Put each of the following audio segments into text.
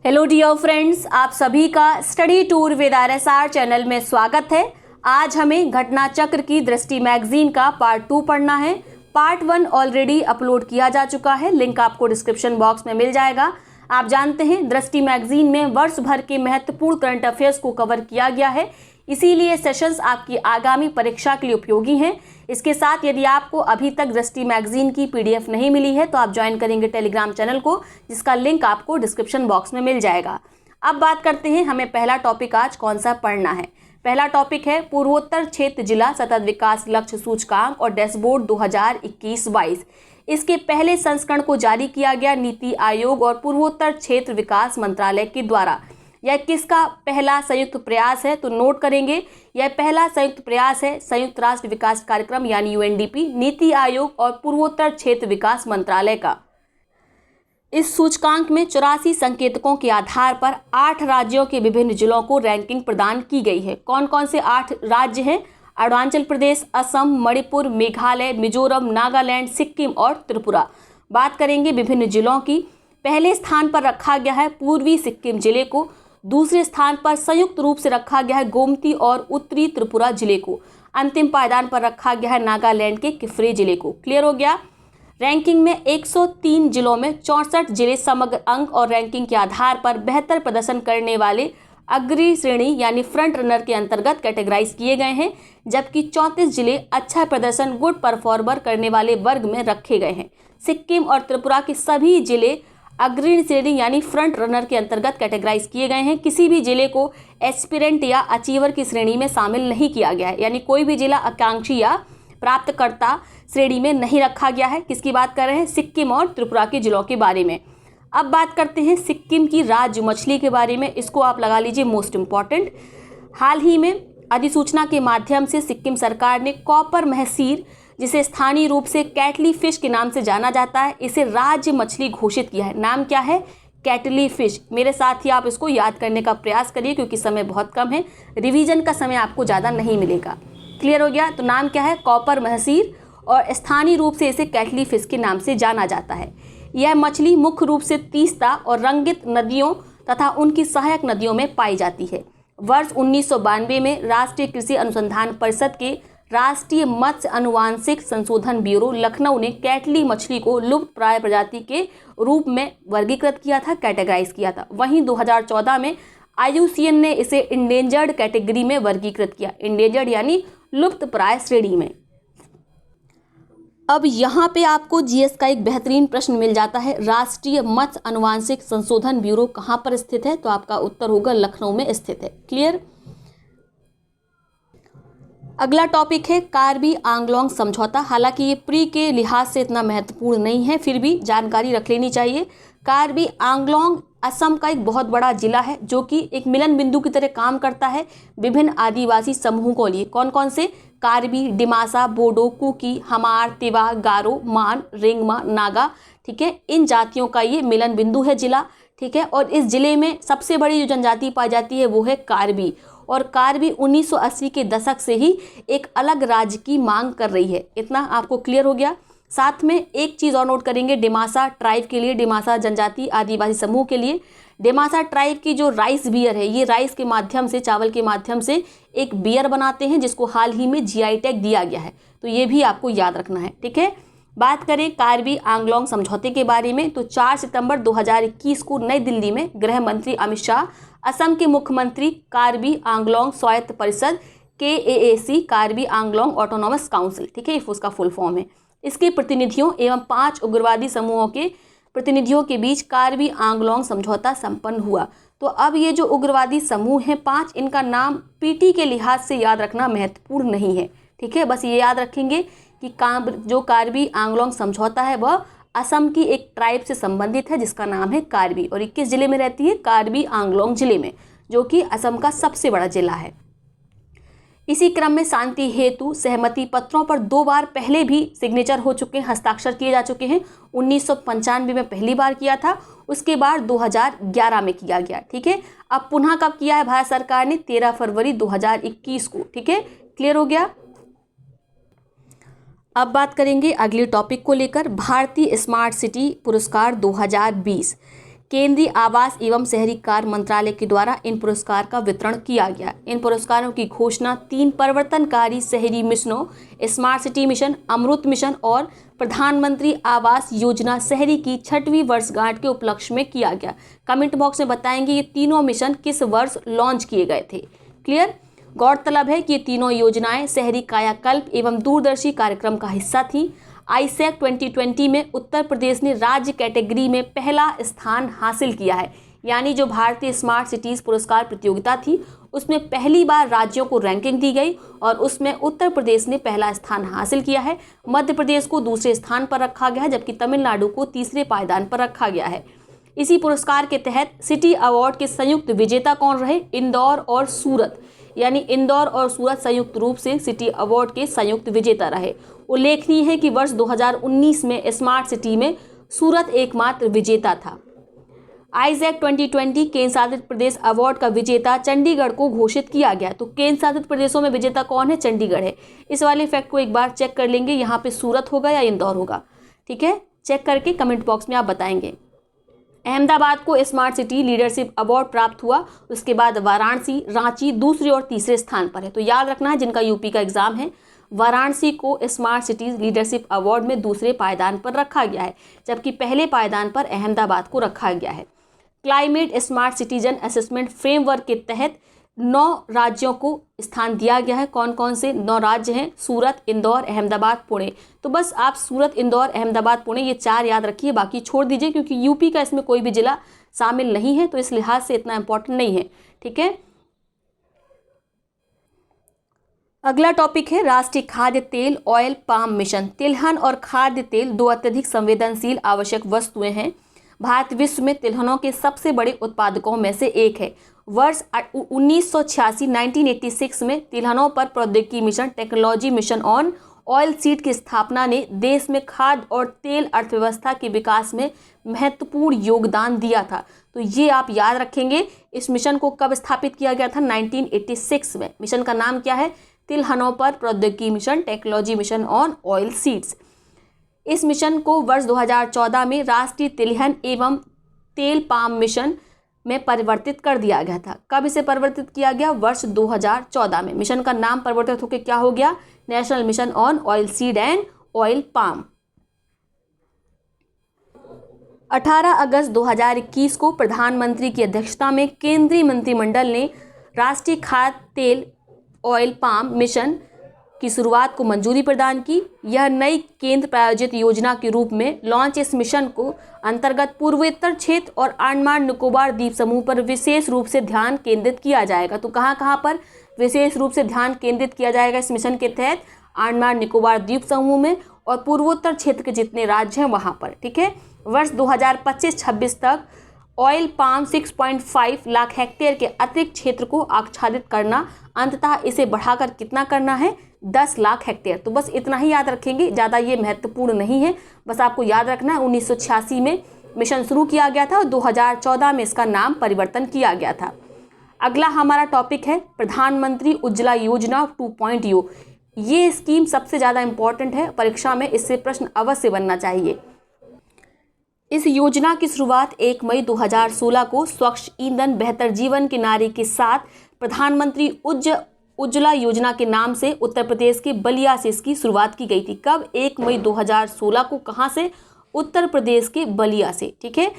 Hello dear friends, आप सभी का study tour with RSR channel में स्वागत है। आज हमें घटना चक्र की दृष्टि मैगजीन का पार्ट 2 पढ़ना है। पार्ट 1 ऑलरेडी अपलोड किया जा चुका है, लिंक आपको डिस्क्रिप्शन बॉक्स में मिल जाएगा। आप जानते हैं दृष्टि मैगजीन में वर्ष भर के महत्वपूर्ण करंट अफेयर्स को कवर किया गया है, इसीलिए सेशंस आपकी आगामी परीक्षा के लिए उपयोगी हैं। इसके साथ यदि आपको अभी तक दृष्टि मैगजीन की PDF नहीं मिली है तो आप ज्वाइन करेंगे टेलीग्राम चैनल को, जिसका लिंक आपको डिस्क्रिप्शन बॉक्स में मिल जाएगा। अब बात करते हैं हमें पहला टॉपिक आज कौन सा पढ़ना है। पहला टॉपिक है पूर्वोत्तर क्षेत्र जिला सतत विकास लक्ष्य सूचकांक और डैशबोर्ड 2021-22। इसके पहले संस्करण को जारी किया गया नीति आयोग और पूर्वोत्तर क्षेत्र विकास मंत्रालय के द्वारा। यह किसका पहला संयुक्त प्रयास है तो नोट करेंगे, यह पहला संयुक्त प्रयास है संयुक्त राष्ट्र विकास कार्यक्रम यानी UNDP, नीति आयोग और पूर्वोत्तर क्षेत्र विकास मंत्रालय का। इस सूचकांक में 84 संकेतकों के आधार पर 8 राज्यों के विभिन्न जिलों को रैंकिंग प्रदान की गई है। कौन कौन से 8 राज्य हैं? अरुणाचल प्रदेश, असम, मणिपुर, मेघालय, मिजोरम, नागालैंड, सिक्किम और त्रिपुरा। बात करेंगे विभिन्न जिलों की। पहले स्थान पर रखा गया है पूर्वी सिक्किम जिले को, दूसरे स्थान पर संयुक्त रूप से रखा गया है गोमती और उत्तरी त्रिपुरा जिले को, अंतिम पायदान पर रखा गया है नागालैंड के किफरे जिले को। क्लियर हो गया? रैंकिंग में 103 जिलों में 64 जिले समग्र अंक और रैंकिंग के आधार पर बेहतर प्रदर्शन करने वाले अग्रणी श्रेणी यानी फ्रंट रनर के अंतर्गत कैटेगराइज किए गए हैं, जबकि 34 जिले अच्छा प्रदर्शन गुड परफॉर्मर करने वाले वर्ग में रखे गए हैं। सिक्किम और त्रिपुरा के सभी जिले अग्रणी श्रेणी यानी फ्रंट रनर के अंतर्गत कैटेगराइज किए गए हैं। किसी भी जिले को एस्पिरेंट या अचीवर की श्रेणी में शामिल नहीं किया गया है, यानी कोई भी जिला आकांक्षी या प्राप्तकर्ता श्रेणी में नहीं रखा गया है। किसकी बात कर रहे हैं? सिक्किम और त्रिपुरा के जिलों के बारे में। अब बात करते हैं सिक्किम की राज्य मछली के बारे में। इसको आप लगा लीजिए मोस्ट इम्पॉर्टेंट। हाल ही में अधिसूचना के माध्यम से सिक्किम सरकार ने कॉपर महसीर, जिसे स्थानीय रूप से कैटली फिश के नाम से जाना जाता है, इसे राज्य मछली घोषित किया है। नाम क्या है? कैटली फिश। मेरे साथ ही आप इसको याद करने का प्रयास करिए क्योंकि समय बहुत कम है, रिवीजन का समय आपको ज़्यादा नहीं मिलेगा। क्लियर हो गया? तो नाम क्या है? कॉपर महसीर, और स्थानीय रूप से इसे कैटली फिश के नाम से जाना जाता है। यह मछली मुख्य रूप से तीस्ता और रंगित नदियों तथा उनकी सहायक नदियों में पाई जाती है। वर्ष 1992 में राष्ट्रीय कृषि अनुसंधान परिषद के राष्ट्रीय मत्स्य अनुवांशिक संशोधन ब्यूरो लखनऊ ने कैटली मछली को लुप्त प्राय प्रजाति के रूप में वर्गीकृत किया था, कैटेगराइज किया था। वहीं 2014 में IUCN ने इसे इंडेंजर्ड कैटेगरी में वर्गीकृत किया, इंडेंजर्ड यानी लुप्त प्राय श्रेणी में। अब यहाँ पे आपको GS का एक बेहतरीन प्रश्न मिल जाता है, राष्ट्रीय मत्स्य अनुवांशिक संशोधन ब्यूरो कहाँ पर स्थित है? तो आपका उत्तर होगा लखनऊ में स्थित है। क्लियर? अगला टॉपिक है कार्बी आंगलोंग समझौता। हालांकि ये प्री के लिहाज से इतना महत्वपूर्ण नहीं है, फिर भी जानकारी रख लेनी चाहिए। कार्बी आंगलोंग असम का एक बहुत बड़ा जिला है जो कि एक मिलन बिंदु की तरह काम करता है विभिन्न आदिवासी समूहों को लिए। कौन कौन से? कार्बी, डिमासा, बोडो, कुकी, हमार, तिवा, गारो, मान, रिंगमा, नागा। ठीक है, इन जातियों का ये मिलन बिंदु है जिला। ठीक है, और इस जिले में सबसे बड़ी जो जनजाति पाई जाती है वो है कार्बी, और कार्बी 1980 के दशक से ही एक अलग राज्य की मांग कर रही है। इतना आपको क्लियर हो गया? साथ में एक चीज़ और नोट करेंगे डिमासा ट्राइब के लिए, डिमासा जनजाति आदिवासी समूह के लिए। डिमासा ट्राइब की जो राइस बियर है, ये राइस के माध्यम से, चावल के माध्यम से एक बियर बनाते हैं जिसको हाल ही में GI टैग दिया गया है, तो ये भी आपको याद रखना है। ठीक है, बात करें कार्बी आंगलोंग समझौते के बारे में तो 4 सितंबर 2021 को नई दिल्ली में गृह मंत्री अमित शाह, असम के मुख्यमंत्री, कार्बी आंगलोंग स्वायत्त परिषद KAAC, Karbi Anglong autonomous council, ठीक है, उसका फुल फॉर्म है, इसके प्रतिनिधियों एवं 5 उग्रवादी समूहों के प्रतिनिधियों के बीच कार्बी आंगलोंग समझौता संपन्न हुआ। तो अब ये जो उग्रवादी समूह हैं 5, इनका नाम PT के लिहाज से याद रखना महत्वपूर्ण नहीं है। ठीक है, बस ये याद रखेंगे कि जो कार्बी आंगलोंग समझौता है वह असम की एक ट्राइब से संबंधित है जिसका नाम है कार्बी, और 21 जिले में रहती है, कार्बी आंगलोंग जिले में, जो कि असम का सबसे बड़ा जिला है। इसी क्रम में शांति हेतु सहमति पत्रों पर 2 बार पहले भी सिग्नेचर हो चुके हैं, हस्ताक्षर किए जा चुके हैं। 1995 में पहली बार किया था, उसके बाद 2011 में किया गया। ठीक है, अब पुनः कब किया है भारत सरकार ने? 13 फरवरी 2021 को। ठीक है, क्लियर हो गया? अब बात करेंगे अगले टॉपिक को लेकर, भारतीय स्मार्ट सिटी पुरस्कार 2020। केंद्रीय आवास एवं शहरी कार्य मंत्रालय के द्वारा इन पुरस्कार का वितरण किया गया। इन पुरस्कारों की घोषणा 3 परिवर्तनकारी शहरी मिशनों स्मार्ट सिटी मिशन, अमृत मिशन और प्रधानमंत्री आवास योजना शहरी की 6वीं वर्षगांठ के उपलक्ष्य में किया गया। कमेंट बॉक्स में बताएंगे ये तीनों मिशन किस वर्ष लॉन्च किए गए थे। क्लियर। गौरतलब है कि ये तीनों योजनाएं शहरी कायाकल्प एवं दूरदर्शी कार्यक्रम का हिस्सा थी। आईसैक 2020 में उत्तर प्रदेश ने राज्य कैटेगरी में पहला स्थान हासिल किया है। यानी जो भारतीय स्मार्ट सिटीज़ पुरस्कार प्रतियोगिता थी उसमें पहली बार राज्यों को रैंकिंग दी गई और उसमें उत्तर प्रदेश ने पहला स्थान हासिल किया है। मध्य प्रदेश को दूसरे स्थान पर रखा गया है, जबकि तमिलनाडु को तीसरे पायदान पर रखा गया है। इसी पुरस्कार के तहत सिटी अवार्ड के संयुक्त विजेता कौन रहे? इंदौर और सूरत। यानी इंदौर और सूरत संयुक्त रूप से सिटी अवार्ड के संयुक्त विजेता रहे। उल्लेखनीय है कि वर्ष 2019 में स्मार्ट सिटी में सूरत एकमात्र विजेता था। आईजैक 2020 केंद्र शासित प्रदेश अवार्ड का विजेता चंडीगढ़ को घोषित किया गया। तो केंद्र शासित प्रदेशों में विजेता कौन है? चंडीगढ़ है। इस वाले फैक्ट को एक बार चेक कर लेंगे, यहाँ पे सूरत होगा या इंदौर होगा। ठीक है, चेक करके कमेंट बॉक्स में आप बताएंगे। अहमदाबाद को स्मार्ट सिटी लीडरशिप अवार्ड प्राप्त हुआ। उसके बाद वाराणसी, रांची दूसरे और तीसरे स्थान पर है। तो याद रखना है जिनका यूपी का एग्जाम है, वाराणसी को स्मार्ट सिटीज लीडरशिप अवार्ड में दूसरे पायदान पर रखा गया है, जबकि पहले पायदान पर अहमदाबाद को रखा गया है। Climate smart citizen assessment framework के तहत 9 राज्यों को स्थान दिया गया है। कौन कौन से 9 राज्य हैं? सूरत, इंदौर, अहमदाबाद, पुणे। तो बस आप सूरत, इंदौर, अहमदाबाद, पुणे ये 4 याद रखिए, बाकी छोड़ दीजिए क्योंकि यूपी का इसमें कोई भी जिला शामिल नहीं है, तो इस लिहाज से इतना इंपॉर्टेंट नहीं है। ठीक है, अगला टॉपिक है राष्ट्रीय खाद्य तेल ऑयल पाम मिशन। तिलहन और खाद्य तेल 2 अत्यधिक संवेदनशील आवश्यक वस्तुएं हैं। भारत विश्व में तिलहनों के सबसे बड़े उत्पादकों में से एक है। वर्ष 1986 में तिलहनों पर प्रौद्योगिकी mission, technology mission on oil seed की स्थापना ने देश में खाद्य और तेल अर्थव्यवस्था के विकास में महत्वपूर्ण योगदान दिया था। तो ये आप याद रखेंगे। इस मिशन को कब स्थापित किया गया था? 1986 में। मिशन का नाम क्या है? तिलहनों पर प्रौद्योगिकी mission, technology mission on oil seeds. इस मिशन को वर्ष 2014 में राष्ट्रीय तिलहन एवं तेल पाम मिशन में परिवर्तित कर दिया गया था। कब इसे परिवर्तित किया गया? वर्ष 2014 में। मिशन का नाम परिवर्तित होकर क्या हो गया? National mission on oil seed and oil palm. 18 अगस्त 2021 को प्रधानमंत्री की अध्यक्षता में केंद्रीय मंत्रिमंडल ने राष्ट्रीय खाद्य तेल ऑयल पाम मिशन की शुरुआत को मंजूरी प्रदान की। यह नई केंद्र प्रायोजित योजना के रूप में लॉन्च इस मिशन को अंतर्गत पूर्वोत्तर क्षेत्र और अंडमान निकोबार द्वीप समूह पर विशेष रूप से ध्यान केंद्रित किया जाएगा। तो कहाँ पर विशेष रूप से ध्यान केंद्रित किया जाएगा इस मिशन के तहत? अंडमान निकोबार द्वीप समूह में और पूर्वोत्तर क्षेत्र के जितने राज्य हैं वहाँ पर। ठीक है, वर्ष 2025-26 तक ऑयल पाम 6.5 लाख हेक्टेयर के अतिरिक्त क्षेत्र को आच्छादित करना, अंततः इसे बढ़ाकर कितना करना है? 10 लाख हेक्टेयर। तो बस इतना ही याद रखेंगे, ज़्यादा ये महत्वपूर्ण नहीं है। बस आपको याद रखना है 1986 में मिशन शुरू किया गया था और 2014 में इसका नाम परिवर्तन किया गया था। अगला हमारा टॉपिक है प्रधानमंत्री उज्ज्वला योजना 2.0। ये स्कीम सबसे ज़्यादा इंपॉर्टेंट है, परीक्षा में इससे प्रश्न अवश्य बनना चाहिए। इस योजना की शुरुआत 1 मई 2016 को स्वच्छ ईंधन बेहतर जीवन की नारे के साथ प्रधानमंत्री उज्ज्वला योजना के नाम से उत्तर प्रदेश के बलिया से इसकी शुरुआत की गई थी। कब? 1 मई 2016 को। कहाँ से? उत्तर प्रदेश के बलिया से। ठीक है,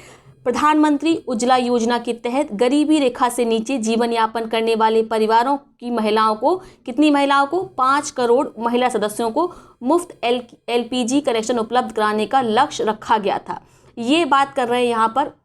प्रधानमंत्री उज्ज्वला योजना के तहत गरीबी रेखा से नीचे जीवन यापन करने वाले परिवारों की महिलाओं को, कितनी महिलाओं को? 5 करोड़ महिला सदस्यों को मुफ्त LPG कनेक्शन उपलब्ध कराने का लक्ष्य रखा गया था। ये बात कर रहे हैं यहाँ पर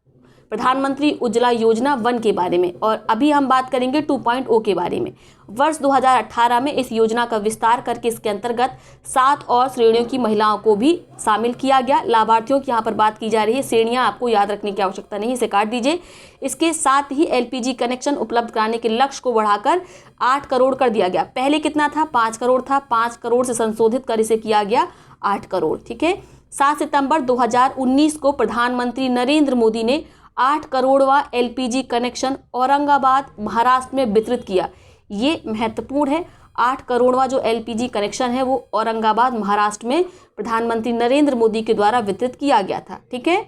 प्रधानमंत्री उज्ज्वला योजना 1 के बारे में, और अभी हम बात करेंगे 2.0 के बारे में। वर्ष 2018 में इस योजना का विस्तार करके इसके अंतर्गत 7 और श्रेणियों की महिलाओं को भी शामिल किया गया। लाभार्थियों की यहाँ पर बात की जा रही है, श्रेणियाँ आपको याद रखने की आवश्यकता नहीं, इसे काट दीजिए। इसके साथ ही LPG कनेक्शन उपलब्ध कराने के लक्ष्य को बढ़ाकर 8 करोड़ कर दिया गया। पहले कितना था? 5 करोड़ था। 5 करोड़ से संशोधित कर इसे किया गया 8 करोड़। ठीक है, 7 सितंबर 2019 को प्रधानमंत्री नरेंद्र मोदी ने 8 करोड़वां LPG कनेक्शन औरंगाबाद महाराष्ट्र में वितरित किया। ये महत्वपूर्ण है। 8 करोड़वां जो LPG कनेक्शन है वो औरंगाबाद महाराष्ट्र में प्रधानमंत्री नरेंद्र मोदी के द्वारा वितरित किया गया था। ठीक है,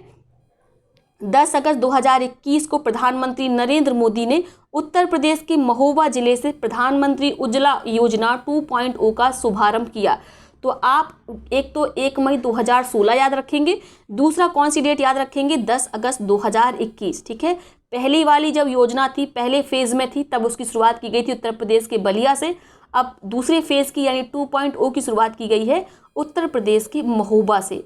10 अगस्त 2021 को प्रधानमंत्री नरेंद्र मोदी ने उत्तर प्रदेश के महोबा जिले से प्रधानमंत्री उज्ज्वला योजना 2.0 का शुभारंभ किया। तो आप एक तो 1 मई 2016 याद रखेंगे, दूसरा कौन सी डेट याद रखेंगे, 10 अगस्त 2021। ठीक है, पहली वाली जब योजना थी, पहले फेज में थी, तब उसकी शुरुआत की गई थी उत्तर प्रदेश के बलिया से। अब दूसरे फेज की यानी 2.0 की शुरुआत की गई है उत्तर प्रदेश के महोबा से।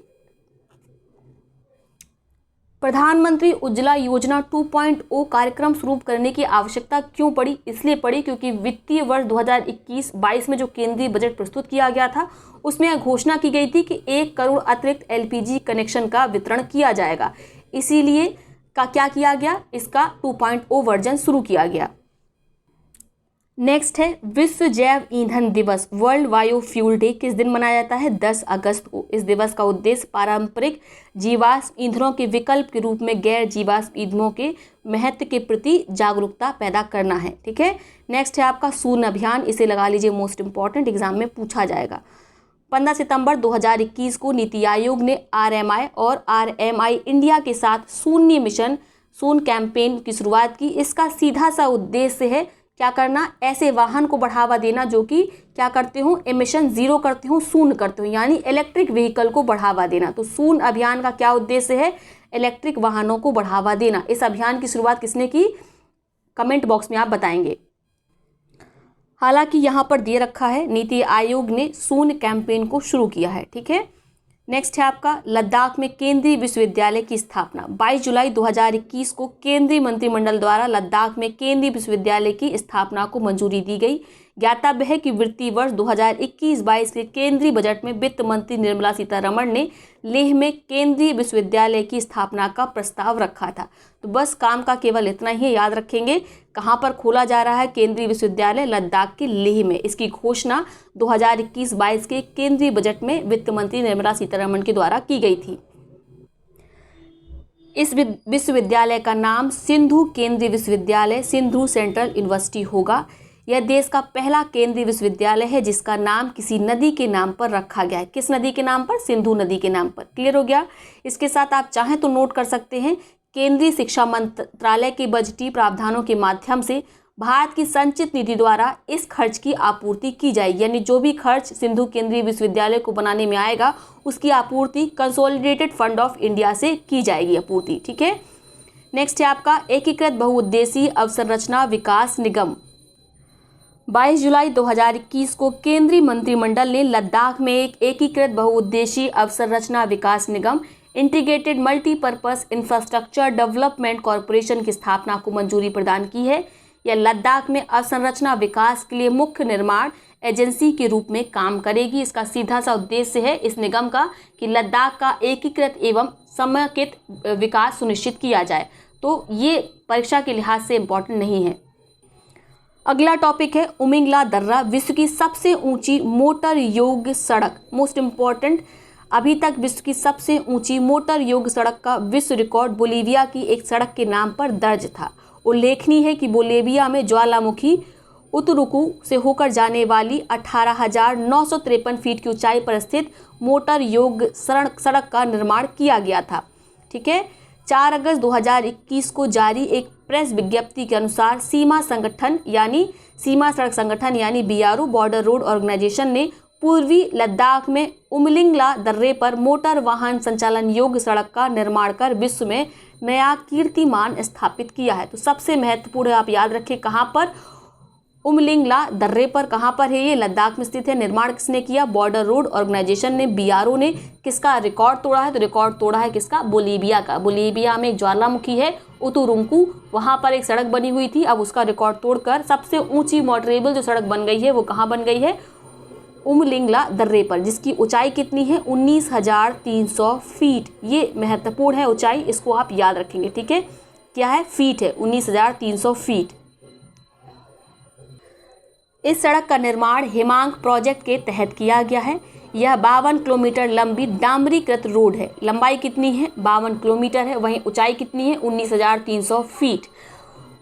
प्रधानमंत्री उज्ज्वला योजना 2.0 कार्यक्रम शुरू करने की आवश्यकता क्यों पड़ी? इसलिए पड़ी क्योंकि वित्तीय वर्ष 2021-22 में जो केंद्रीय बजट प्रस्तुत किया गया था, उसमें यह घोषणा की गई थी कि 1 करोड़ अतिरिक्त LPG कनेक्शन का वितरण किया जाएगा। इसीलिए क्या किया गया, इसका 2.0 वर्जन शुरू किया गया। नेक्स्ट है विश्व जैव ईंधन दिवस, वर्ल्ड बायोफ्यूल डे किस दिन मनाया जाता है? 10 अगस्त को। इस दिवस का उद्देश्य पारंपरिक जीवाश्म ईंधनों के विकल्प के रूप में गैर जीवाश्म ईंधनों के महत्व के प्रति जागरूकता पैदा करना है। ठीक है, नेक्स्ट है आपका शून्य अभियान, इसे लगा लीजिए, मोस्ट इंपॉर्टेंट, एग्जाम में पूछा जाएगा। 15 सितंबर 2021 को नीति आयोग ने RMI और RMI इंडिया के साथ शून्य मिशन, शून्य कैंपेन की शुरुआत की। इसका सीधा सा उद्देश्य है क्या करना, ऐसे वाहन को बढ़ावा देना जो कि क्या करते हो, एमिशन जीरो करते हो, शून्य करते हो, यानी इलेक्ट्रिक व्हीकल को बढ़ावा देना। तो शून्य अभियान का क्या उद्देश्य है, इलेक्ट्रिक वाहनों को बढ़ावा देना। इस अभियान की शुरुआत किसने की, कमेंट बॉक्स में आप बताएंगे। हालांकि यहाँ पर दे रखा है नीति आयोग ने शून्य कैंपेन को शुरू किया है। ठीक है, नेक्स्ट है आपका लद्दाख में केंद्रीय विश्वविद्यालय की स्थापना। 22 जुलाई 2021 को केंद्रीय मंत्रिमंडल द्वारा लद्दाख में केंद्रीय विश्वविद्यालय की स्थापना को मंजूरी दी गई। ज्ञातव्य है कि वित्तीय वर्ष 2021-22 के केंद्रीय बजट में वित्त मंत्री निर्मला सीतारमण ने लेह में केंद्रीय विश्वविद्यालय की स्थापना का प्रस्ताव रखा था। तो बस काम का केवल इतना ही याद रखेंगे, कहाँ पर खोला जा रहा है केंद्रीय विश्वविद्यालय, लद्दाख के लेह में। इसकी घोषणा 2021-22 के केंद्रीय बजट में वित्त मंत्री निर्मला सीतारमण के द्वारा की गई थी। इस विश्वविद्यालय का नाम सिंधु केंद्रीय विश्वविद्यालय, सिंधु सेंट्रल यूनिवर्सिटी होगा। यह देश का पहला केंद्रीय विश्वविद्यालय है जिसका नाम किसी नदी के नाम पर रखा गया है। किस नदी के नाम पर? सिंधु नदी के नाम पर। क्लियर हो गया? इसके साथ आप चाहें तो नोट कर सकते हैं, केंद्रीय शिक्षा मंत्रालय के बजटीय प्रावधानों के माध्यम से भारत की संचित निधि द्वारा इस खर्च की आपूर्ति की जाएगी। यानी जो भी खर्च सिंधु केंद्रीय विश्वविद्यालय को बनाने में आएगा, उसकी आपूर्ति कंसोलिडेटेड फंड ऑफ इंडिया से की जाएगी आपूर्ति। ठीक है, नेक्स्ट है आपका एकीकृत बहुउद्देशीय अवसंरचना विकास निगम। 22 जुलाई 2021 को केंद्रीय मंत्रिमंडल ने लद्दाख में एक एकीकृत बहुउद्देशीय अवसंरचना विकास निगम, integrated multipurpose infrastructure development corporation की स्थापना को मंजूरी प्रदान की है। यह लद्दाख में अवसंरचना विकास के लिए मुख्य निर्माण एजेंसी के रूप में काम करेगी। इसका सीधा सा उद्देश्य है इस निगम का कि लद्दाख का एकीकृत एवं समेकित विकास सुनिश्चित किया जाए। तो ये परीक्षा के लिहाज से इम्पोर्टेंट नहीं है। अगला टॉपिक है उमिंगला दर्रा, विश्व की सबसे ऊंची मोटर योग्य सड़क। मोस्ट इम्पॉर्टेंट, अभी तक विश्व की सबसे ऊंची मोटर योग्य सड़क का विश्व रिकॉर्ड बोलीविया की एक सड़क के नाम पर दर्ज था। उल्लेखनीय है कि बोलीविया में ज्वालामुखी उतुरुकु से होकर जाने वाली 18,953 फीट की ऊंचाई पर स्थित मोटर योग्य सड़क का निर्माण किया गया था। ठीक है, 4 अगस्त 2021 को जारी एक प्रेस विज्ञप्ति के अनुसार सीमा सड़क संगठन यानी BRO बॉर्डर रोड ऑर्गेनाइजेशन ने पूर्वी लद्दाख में उमलिंगला दर्रे पर मोटर वाहन संचालन योग्य सड़क का निर्माण कर विश्व में नया कीर्तिमान स्थापित किया है। तो सबसे महत्वपूर्ण आप याद रखें, कहाँ पर? उमलिंगला दर्रे पर। कहाँ पर है ये? लद्दाख में स्थित है। निर्माण किसने किया? बॉर्डर रोड ऑर्गेनाइजेशन ने, BRO ने। किसका रिकॉर्ड तोड़ा है? तो रिकॉर्ड तोड़ा है किसका? बोलीविया का। बोलीविया में एक ज्वालामुखी है उतुरुंकु, वहाँ पर एक सड़क बनी हुई थी। अब उसका रिकॉर्ड तोड़कर सबसे ऊंची मोटरेबल जो सड़क बन गई है वो कहाँ बन गई है? उमलिंगला दर्रे पर, जिसकी ऊंचाई कितनी है? 19,300 फीट। ये महत्वपूर्ण है ऊंचाई, इसको आप याद रखेंगे। ठीक है, क्या है? फीट है, 19,300 फीट। इस सड़क का निर्माण हिमांक प्रोजेक्ट के तहत किया गया है। यह 52 किलोमीटर लंबी डामरीकृत रोड है। लंबाई कितनी है? 52 किलोमीटर है। वहीं ऊंचाई कितनी है? 19,300 फीट।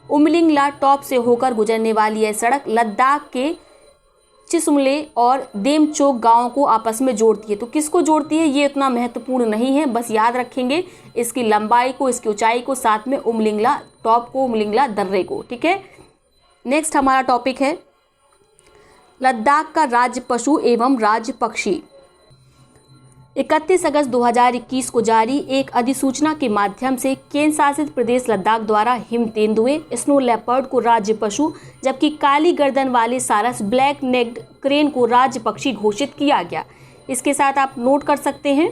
उमलिंगला टॉप से होकर गुजरने वाली यह सड़क लद्दाख के चिसमुले और देमचोक गांवों को आपस में जोड़ती है। तो किसको जोड़ती है ये इतना महत्वपूर्ण नहीं है, बस याद रखेंगे इसकी लंबाई को, इसकी ऊंचाई को, साथ में उमलिंगला टॉप को, उमलिंगला दर्रे को। ठीक है, नेक्स्ट हमारा टॉपिक है लद्दाख का राज्य पशु एवं राज्य पक्षी। 31 अगस्त 2021 को जारी एक अधिसूचना के माध्यम से केंद्र शासित प्रदेश लद्दाख द्वारा हिम तेंदुए, स्नो लेपर्ड को राज्य पशु, जबकि काली गर्दन वाले सारस ब्लैक नेक्ड क्रेन को राज्य पक्षी घोषित किया गया। इसके साथ आप नोट कर सकते हैं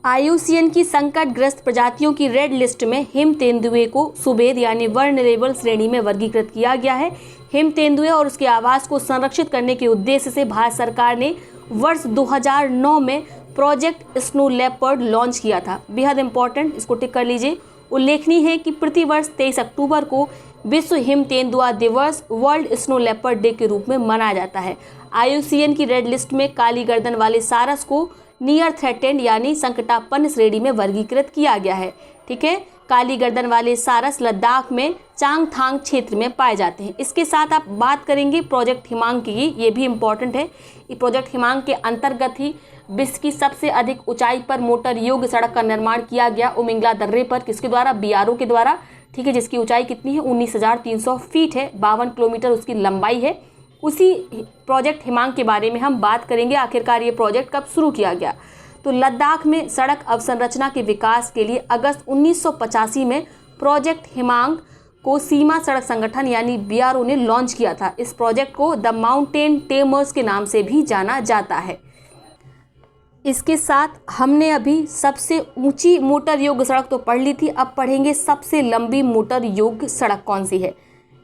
IUCN की संकटग्रस्त प्रजातियों की रेड लिस्ट में हिम तेंदुए को सुबेद यानी वर्नरेबल श्रेणी में वर्गीकृत किया गया है। हिम तेंदुए और उसके आवास को संरक्षित करने के उद्देश्य से भारत सरकार ने वर्ष 2009 में प्रोजेक्ट स्नो लेपर्ड लॉन्च किया था। बेहद इंपॉर्टेंट, इसको टिक कर लीजिए। उल्लेखनीय है कि प्रतिवर्ष 23 अक्टूबर को विश्व हिम तेंदुआ दिवस वर्ल्ड स्नो लेपर्ड डे के रूप में मनाया जाता है। IUCN की रेड लिस्ट में काली गर्दन वाले सारस को नियर थ्रेटेंड यानी संकटापन्न श्रेणी में वर्गीकृत किया गया है। ठीक है, काली गर्दन वाले सारस लद्दाख में चांगथांग क्षेत्र में पाए जाते हैं। इसके साथ आप बात करेंगे प्रोजेक्ट हिमांग की, ये भी इम्पॉर्टेंट है। ये प्रोजेक्ट हिमांग के अंतर्गत ही विश्व की सबसे अधिक ऊंचाई पर मोटर योग्य सड़क का निर्माण किया गया उमलिंगला दर्रे पर। किसके द्वारा? BRO के द्वारा। ठीक है, जिसकी ऊंचाई कितनी है? 19,300 फीट है, 52 किलोमीटर उसकी लंबाई है। उसी प्रोजेक्ट हिमांग के बारे में हम बात करेंगे। आखिरकार ये प्रोजेक्ट कब शुरू किया गया? तो लद्दाख में सड़क अवसंरचना के विकास के लिए अगस्त 1985 में प्रोजेक्ट हिमांग को सीमा सड़क संगठन यानी BRO ने लॉन्च किया था। इस प्रोजेक्ट को द माउंटेन टेमर्स के नाम से भी जाना जाता है। इसके साथ हमने अभी सबसे ऊंची मोटर योग्य सड़क तो पढ़ ली थी, अब पढ़ेंगे सबसे लंबी मोटर योग्य सड़क कौन सी है।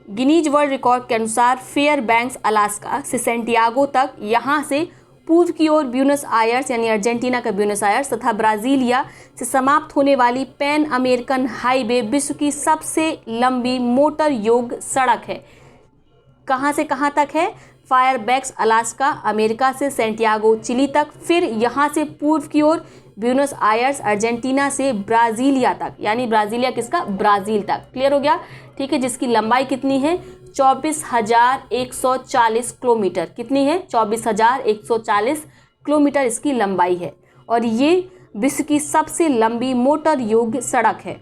गिनीज वर्ल्ड रिकॉर्ड के अनुसार फेयरबैंक्स अलास्का से सैंटियागो तक, यहाँ से पूर्व की ओर ब्यूनस आयर्स यानी अर्जेंटीना का ब्यूनस आयर्स तथा ब्राजीलिया से समाप्त होने वाली पैन अमेरिकन हाईवे विश्व की सबसे लंबी मोटर योग्य सड़क है। कहाँ से कहाँ तक है? फेयरबैंक्स अलास्का, अमेरिका से सैंटियागो चिली तक, फिर यहाँ से पूर्व की ओर ब्यूनस आयर्स अर्जेंटीना से ब्राजीलिया तक, यानी ब्राजीलिया किसका? ब्राज़ील तक। क्लियर हो गया? ठीक है, जिसकी लंबाई कितनी है? 24,140 किलोमीटर। कितनी है? 24,140 किलोमीटर इसकी लंबाई है और ये विश्व की सबसे लंबी मोटर योग्य सड़क है।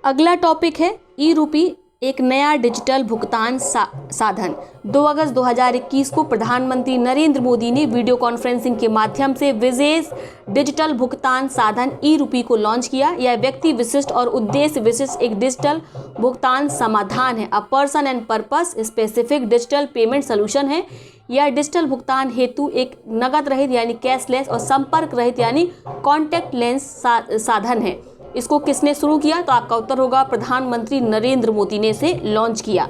अगला टॉपिक है ई-रूपी, एक नया डिजिटल भुगतान साधन। 2 अगस्त 2021 को प्रधानमंत्री नरेंद्र मोदी ने वीडियो कॉन्फ्रेंसिंग के माध्यम से विशेष डिजिटल भुगतान साधन ई-रूपी को लॉन्च किया। यह व्यक्ति विशिष्ट और उद्देश्य विशिष्ट एक डिजिटल भुगतान समाधान है। A person and purpose specific digital payment solution है। यह डिजिटल भुगतान हेतु एक नकद रहित यानी कैशलेस और संपर्क रहित यानी कॉन्टैक्ट लेंस साधन है। इसको किसने शुरू किया? तो आपका उत्तर होगा प्रधानमंत्री नरेंद्र मोदी ने इसे लॉन्च किया।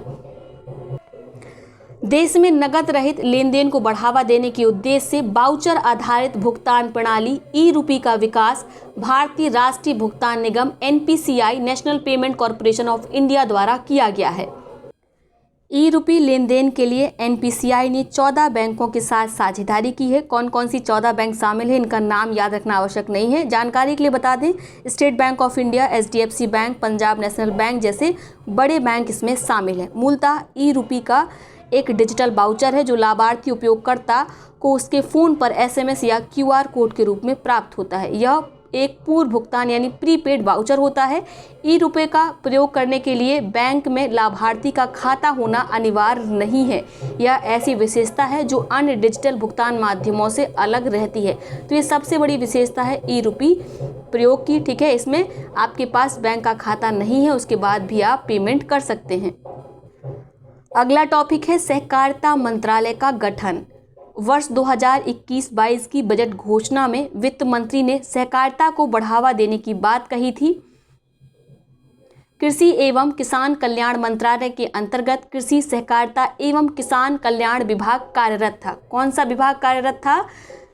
देश में नकद रहित लेन देन को बढ़ावा देने के उद्देश्य से बाउचर आधारित भुगतान प्रणाली ई-रूपी का विकास भारतीय राष्ट्रीय भुगतान निगम NPCI national payment corporation of India द्वारा किया गया है। ई-रूपी लेन देन के लिए NPCI ने 14 बैंकों के साथ साझेदारी की है। कौन कौन सी 14 बैंक शामिल है, इनका नाम याद रखना आवश्यक नहीं है। जानकारी के लिए बता दें, state bank of India, HDFC bank, Punjab national bank जैसे बड़े बैंक इसमें शामिल हैं। मूलतः ई-रूपी का एक डिजिटल बाउचर है जो लाभार्थी उपयोगकर्ता को उसके फ़ोन पर SMS या QR कोड के रूप में प्राप्त होता है। यह एक पूर्व भुगतान यानी प्रीपेड वाउचर होता है। ई-रूपे का प्रयोग करने के लिए बैंक में लाभार्थी का खाता होना अनिवार्य नहीं है। यह ऐसी विशेषता है जो अन्य डिजिटल भुगतान माध्यमों से अलग रहती है। तो ये सबसे बड़ी विशेषता है ई-रूपी प्रयोग की। ठीक है, इसमें आपके पास बैंक का खाता नहीं है, उसके बाद भी आप पेमेंट कर सकते हैं। अगला टॉपिक है सहकारिता मंत्रालय का गठन। वर्ष 2021-22 की बजट घोषणा में वित्त मंत्री ने सहकारिता को बढ़ावा देने की बात कही थी। कृषि एवं किसान कल्याण मंत्रालय के अंतर्गत कृषि सहकारिता एवं किसान कल्याण विभाग कार्यरत था। कौन सा विभाग कार्यरत था?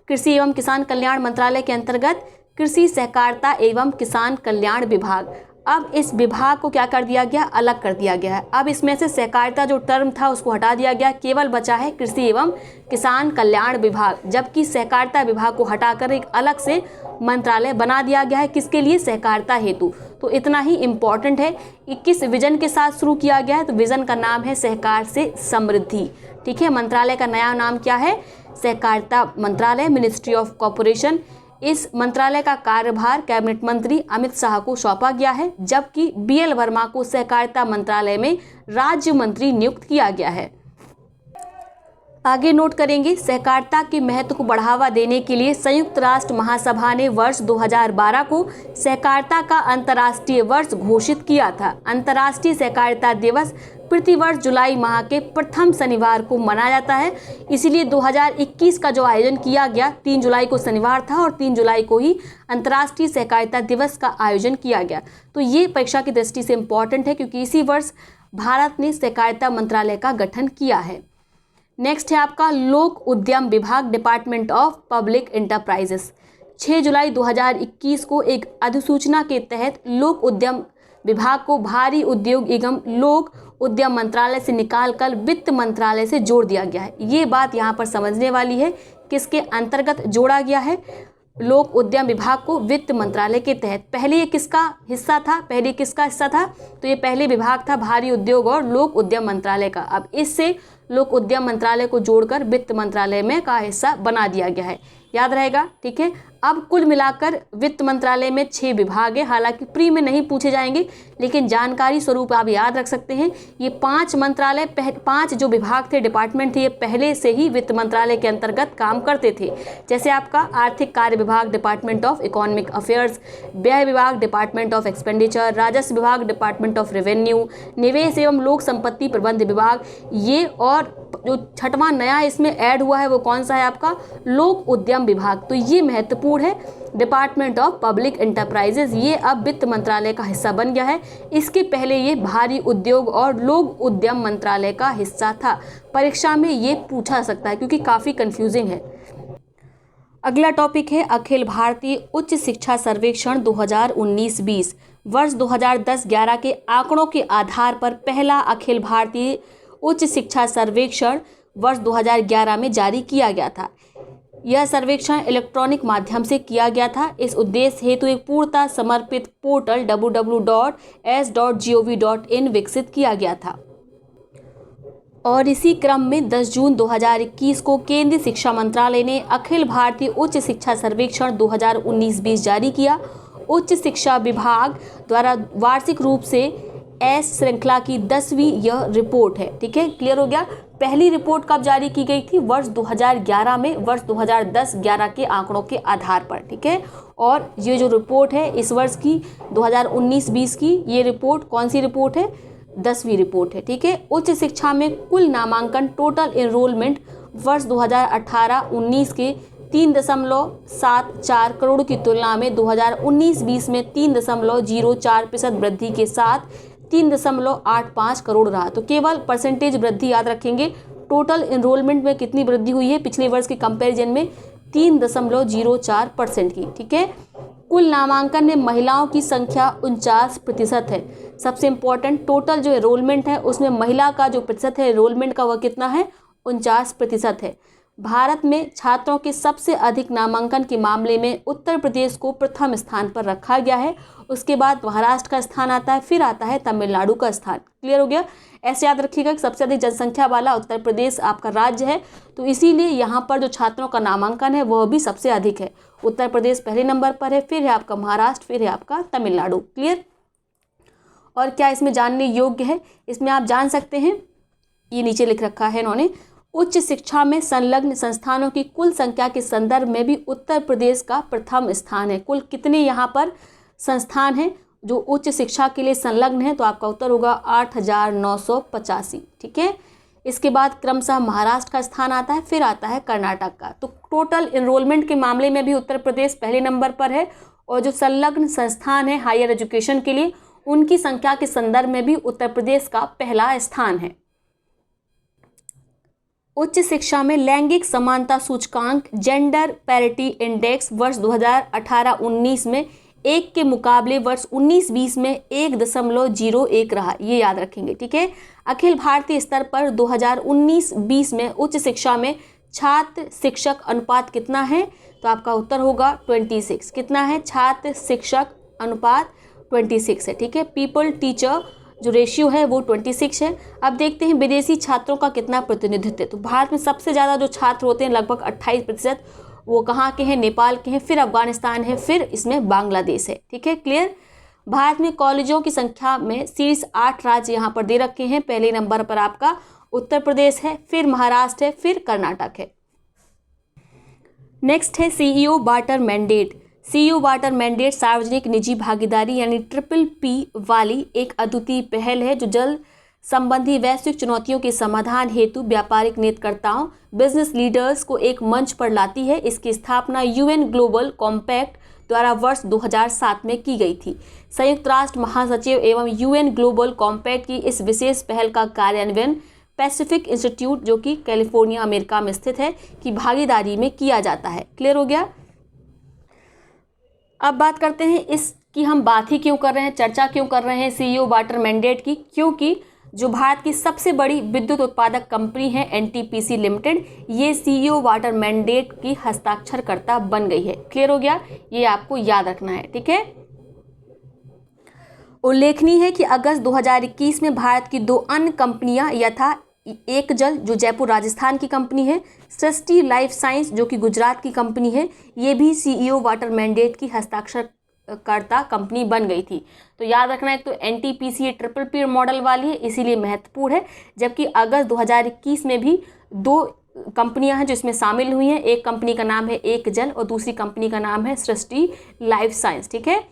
कृषि एवं किसान कल्याण मंत्रालय के अंतर्गत कृषि सहकारिता एवं किसान कल्याण विभाग। अब इस विभाग को क्या कर दिया गया, अलग कर दिया गया है। अब इसमें से सहकारिता जो टर्म था उसको हटा दिया गया, केवल बचा है कृषि एवं किसान कल्याण विभाग, जबकि सहकारिता विभाग को हटाकर एक अलग से मंत्रालय बना दिया गया है। किसके लिए, सहकारिता हेतु। तो इतना ही इम्पॉर्टेंट है। 21 विजन के साथ शुरू किया गया है, तो विजन का नाम है सहकार से समृद्धि। ठीक है, मंत्रालय का नया नाम क्या है, सहकारिता मंत्रालय, मिनिस्ट्री ऑफ कॉर्पोरेशन। इस मंत्रालय का कार्यभार कैबिनेट मंत्री अमित शाह को सौंपा गया है, जबकि BL वर्मा को सहकारिता मंत्रालय में राज्य मंत्री नियुक्त किया गया है। आगे नोट करेंगे, सहकारिता के महत्व को बढ़ावा देने के लिए संयुक्त राष्ट्र महासभा ने वर्ष 2012 को सहकारिता का अंतर्राष्ट्रीय वर्ष घोषित किया था। अंतर्राष्ट्रीय सहकारिता दिवस प्रतिवर्ष जुलाई माह के प्रथम शनिवार को मनाया जाता है। इसीलिए 2021 का जो आयोजन किया गया 3 जुलाई को शनिवार था और 3 जुलाई को ही अंतर्राष्ट्रीय सहकारिता दिवस का आयोजन किया गया। तो ये परीक्षा की दृष्टि से इम्पॉर्टेंट है, क्योंकि इसी वर्ष भारत ने सहकारिता मंत्रालय का गठन किया है। नेक्स्ट है आपका लोक उद्यम विभाग, डिपार्टमेंट ऑफ पब्लिक एंटरप्राइजेस। 6 जुलाई 2021 को एक अधिसूचना के तहत लोक उद्यम विभाग को भारी उद्योग एवं लोक उद्यम मंत्रालय से निकालकर वित्त मंत्रालय से जोड़ दिया गया है। ये बात यहाँ पर समझने वाली है, किसके अंतर्गत जोड़ा गया है, लोक उद्यम विभाग को वित्त मंत्रालय के तहत। पहले ये किसका हिस्सा था, पहले किसका हिस्सा था, तो ये पहले विभाग था भारी उद्योग और लोक उद्यम मंत्रालय का। अब इससे लोक उद्यम मंत्रालय को जोड़कर वित्त मंत्रालय में का हिस्सा बना दिया गया है, याद रहेगा। ठीक है, अब कुल मिलाकर वित्त मंत्रालय में 6 विभाग है। हालांकि प्री में नहीं पूछे जाएंगे, लेकिन जानकारी स्वरूप आप याद रख सकते हैं। ये 5 मंत्रालय, 5 जो विभाग थे, डिपार्टमेंट थे, ये पहले से ही वित्त मंत्रालय के अंतर्गत काम करते थे। जैसे आपका आर्थिक कार्य विभाग, डिपार्टमेंट ऑफ इकोनॉमिक अफेयर्स, व्यय विभाग, डिपार्टमेंट ऑफ एक्सपेंडिचर, राजस्व विभाग, डिपार्टमेंट ऑफ रेवेन्यू, निवेश एवं लोक संपत्ति प्रबंध विभाग, ये, और जो 6वां नया इसमें ऐड हुआ है वो कौन सा है आपका, लोक उद्यम विभाग। तो ये महत्वपूर्ण है, डिपार्टमेंट ऑफ पब्लिक एंटरप्राइजेज, ये अब वित्त मंत्रालय का हिस्सा बन गया है। इसके पहले ये भारी उद्योग और लोक उद्यम मंत्रालय का हिस्सा था। परीक्षा में ये पूछा सकता है क्योंकि काफ़ी कंफ्यूजिंग है। अगला टॉपिक है अखिल भारतीय उच्च शिक्षा सर्वेक्षण 2019-20। वर्ष 2010-11 के आंकड़ों के आधार पर पहला अखिल भारतीय उच्च शिक्षा सर्वेक्षण वर्ष 2011 में जारी किया गया था। यह सर्वेक्षण इलेक्ट्रॉनिक माध्यम से किया गया था। इस उद्देश्य हेतु एक पूर्णतः समर्पित पोर्टल www.s.gov.in विकसित किया गया था। और इसी क्रम में 10 जून 2021 को केंद्रीय शिक्षा मंत्रालय ने अखिल भारतीय उच्च शिक्षा सर्वेक्षण 2019-20 जारी किया। उच्च शिक्षा विभाग द्वारा वार्षिक रूप से एस श्रृंखला की 10वीं यह रिपोर्ट है। ठीक है, क्लियर हो गया। पहली रिपोर्ट कब जारी की गई थी, वर्ष 2011 में, वर्ष 2010-11 के आंकड़ों के आधार पर। ठीक है, और ये जो रिपोर्ट है इस वर्ष की 2019-20 की, ये रिपोर्ट कौन सी रिपोर्ट है, 10वीं रिपोर्ट है। ठीक है, उच्च शिक्षा में कुल नामांकन, टोटल एनरोलमेंट वर्ष 2018-19 के 3.74 करोड़ की तुलना में 2019-20 में 3.04% वृद्धि के साथ 3.85 करोड़ रहा। तो केवल परसेंटेज वृद्धि याद रखेंगे, टोटल एनरोलमेंट में कितनी वृद्धि हुई है पिछले वर्ष के कंपैरिजन में, 3.04% की। ठीक है, कुल नामांकन में महिलाओं की संख्या 49% है। सबसे इम्पोर्टेंट, टोटल जो एनरोलमेंट है उसमें महिला का जो प्रतिशत है एनरोलमेंट का वह कितना है, 49% है। भारत में छात्रों के सबसे अधिक नामांकन के मामले में उत्तर प्रदेश को प्रथम स्थान पर रखा गया है। उसके बाद महाराष्ट्र का स्थान आता है, फिर आता है तमिलनाडु का स्थान। क्लियर हो गया। ऐसे याद रखिएगा कि सबसे अधिक जनसंख्या वाला उत्तर प्रदेश आपका राज्य है, तो इसीलिए यहाँ पर जो छात्रों का नामांकन है वह भी सबसे अधिक है। उत्तर प्रदेश पहले नंबर पर है, फिर है आपका महाराष्ट्र, फिर है आपका तमिलनाडु। क्लियर। और क्या इसमें जानने योग्य है, इसमें आप जान सकते हैं, ये नीचे लिख रखा है इन्होंने, उच्च शिक्षा में संलग्न संस्थानों की कुल संख्या के संदर्भ में भी उत्तर प्रदेश का प्रथम स्थान है। कुल कितने यहाँ पर संस्थान हैं जो उच्च शिक्षा के लिए संलग्न है, तो आपका उत्तर होगा 8,985। ठीक है, इसके बाद क्रमशः महाराष्ट्र का स्थान आता है, फिर आता है कर्नाटक का। तो टोटल एनरोलमेंट के मामले में भी उत्तर प्रदेश पहले नंबर पर है, और जो संलग्न संस्थान है हायर एजुकेशन के लिए, उनकी संख्या के संदर्भ में भी उत्तर प्रदेश का पहला स्थान है। उच्च शिक्षा में लैंगिक समानता सूचकांक जेंडर पैरिटी इंडेक्स वर्ष 2018-19 में 1 के मुकाबले वर्ष 19-20 में 1.01 रहा, ये याद रखेंगे, ठीक है। अखिल भारतीय स्तर पर 2019-20 में उच्च शिक्षा में छात्र शिक्षक अनुपात कितना है? तो आपका उत्तर होगा 26। कितना है? छात्र शिक्षक अनुपात 26 है, ठीक है। पीपल टीचर जो रेशियो है वो 26 है। अब देखते हैं विदेशी छात्रों का कितना प्रतिनिधित्व है। तो भारत में सबसे ज़्यादा जो छात्र होते हैं लगभग 28%, वो कहाँ के हैं? नेपाल के हैं, फिर अफगानिस्तान है, फिर इसमें बांग्लादेश है, ठीक है। क्लियर। भारत में कॉलेजों की संख्या में शीर्ष 8 राज्य यहाँ पर दे रखे हैं। पहले नंबर पर आपका उत्तर प्रदेश है, फिर महाराष्ट्र है, फिर कर्नाटक है। नेक्स्ट है CEO water mandate. CEO water mandate सार्वजनिक निजी भागीदारी यानी PPP वाली एक अद्वितीय पहल है जो जल संबंधी वैश्विक चुनौतियों के समाधान हेतु व्यापारिक नेतृत्वकर्ताओं, बिजनेस लीडर्स को एक मंच पर लाती है। इसकी स्थापना UN ग्लोबल कॉम्पैक्ट द्वारा वर्ष 2007 में की गई थी। संयुक्त राष्ट्र महासचिव एवं UN ग्लोबल कॉम्पैक्ट की इस विशेष पहल का कार्यान्वयन पैसिफिक इंस्टीट्यूट जो कि कैलिफोर्निया अमेरिका में स्थित है की भागीदारी में किया जाता है। क्लियर हो गया। अब बात करते हैं इसकी हम बात ही क्यों कर रहे हैं, चर्चा क्यों कर रहे हैं CEO वाटर मैंडेट की, क्योंकि जो भारत की सबसे बड़ी विद्युत उत्पादक कंपनी है NTPC लिमिटेड, ये CEO वाटर मैंडेट की हस्ताक्षरकर्ता बन गई है। क्लियर हो गया, ये आपको याद रखना है, ठीक है। उल्लेखनीय है कि अगस्त 2021 में भारत की 2 अन्य कंपनियां यथा एक जल जो जयपुर राजस्थान की कंपनी है, सृष्टि लाइफ साइंस जो कि गुजरात की कंपनी है, ये भी CEO वाटर मैंडेट की हस्ताक्षरकर्ता कंपनी बन गई थी। तो याद रखना है, तो NTPC ये PPP मॉडल वाली है इसीलिए महत्वपूर्ण है। जबकि अगस्त 2021 में भी 2 कंपनियां हैं जो इसमें शामिल हुई हैं। एक कंपनी का नाम है एक जल और दूसरी कंपनी का नाम है सृष्टि लाइफ साइंस, ठीक है।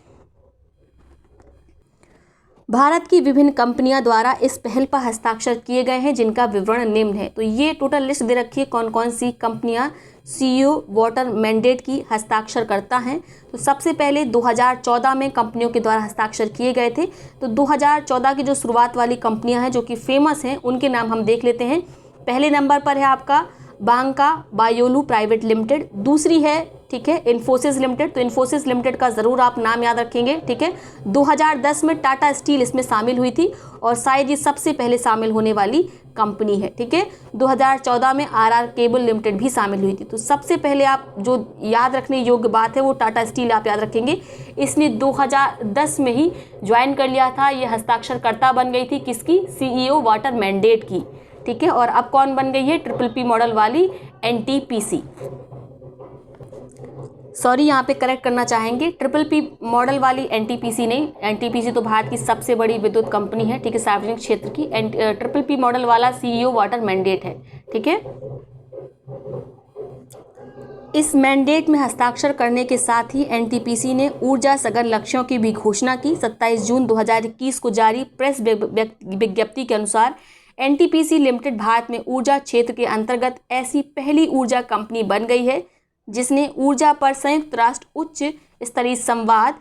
भारत की विभिन्न कंपनियां द्वारा इस पहल पर हस्ताक्षर किए गए हैं जिनका विवरण निम्न है। तो ये टोटल लिस्ट दे रखी है कौन कौन सी कंपनियां CEO वाटर मैंडेट की हस्ताक्षर करता हैं। तो सबसे पहले 2014 में कंपनियों के द्वारा हस्ताक्षर किए गए थे। तो 2014 की जो शुरुआत वाली कंपनियां हैं जो कि फेमस हैं उनके नाम हम देख लेते हैं। पहले नंबर पर है आपका बांका बायोलू प्राइवेट लिमिटेड, दूसरी है, ठीक है, इन्फोसिस लिमिटेड। तो इन्फोसिस लिमिटेड का ज़रूर आप नाम याद रखेंगे, ठीक है। 2010 में टाटा स्टील इसमें शामिल हुई थी और शायद ये सबसे पहले शामिल होने वाली कंपनी है, ठीक है। 2014 में RR केबल लिमिटेड भी शामिल हुई थी। तो सबसे पहले आप जो याद रखने योग्य बात है वो टाटा स्टील आप याद रखेंगे। इसने 2010 में ही ज्वाइन कर लिया था, ये हस्ताक्षरकर्ता बन गई थी किसकी? CEO वाटर मैंडेट की, ठीक है। और अब कौन बन गई है? PPP मॉडल वाली NTPC। सॉरी, यहाँ पे करेक्ट करना चाहेंगे, PPP मॉडल वाली NTPC नहीं, NTPC तो भारत की सबसे बड़ी विद्युत कंपनी है, ठीक है, सार्वजनिक क्षेत्र की। PPP मॉडल वाला CEO वाटर मैंडेट है, ठीक है। इस मैंडेट में हस्ताक्षर करने के साथ ही NTPC ने ऊर्जा सघन लक्ष्यों की भी घोषणा की। 27 जून 2021 को जारी प्रेस विज्ञप्ति के अनुसार NTPC लिमिटेड भारत में ऊर्जा क्षेत्र के अंतर्गत ऐसी पहली ऊर्जा कंपनी बन गई है जिसने ऊर्जा पर संयुक्त राष्ट्र उच्च स्तरीय संवाद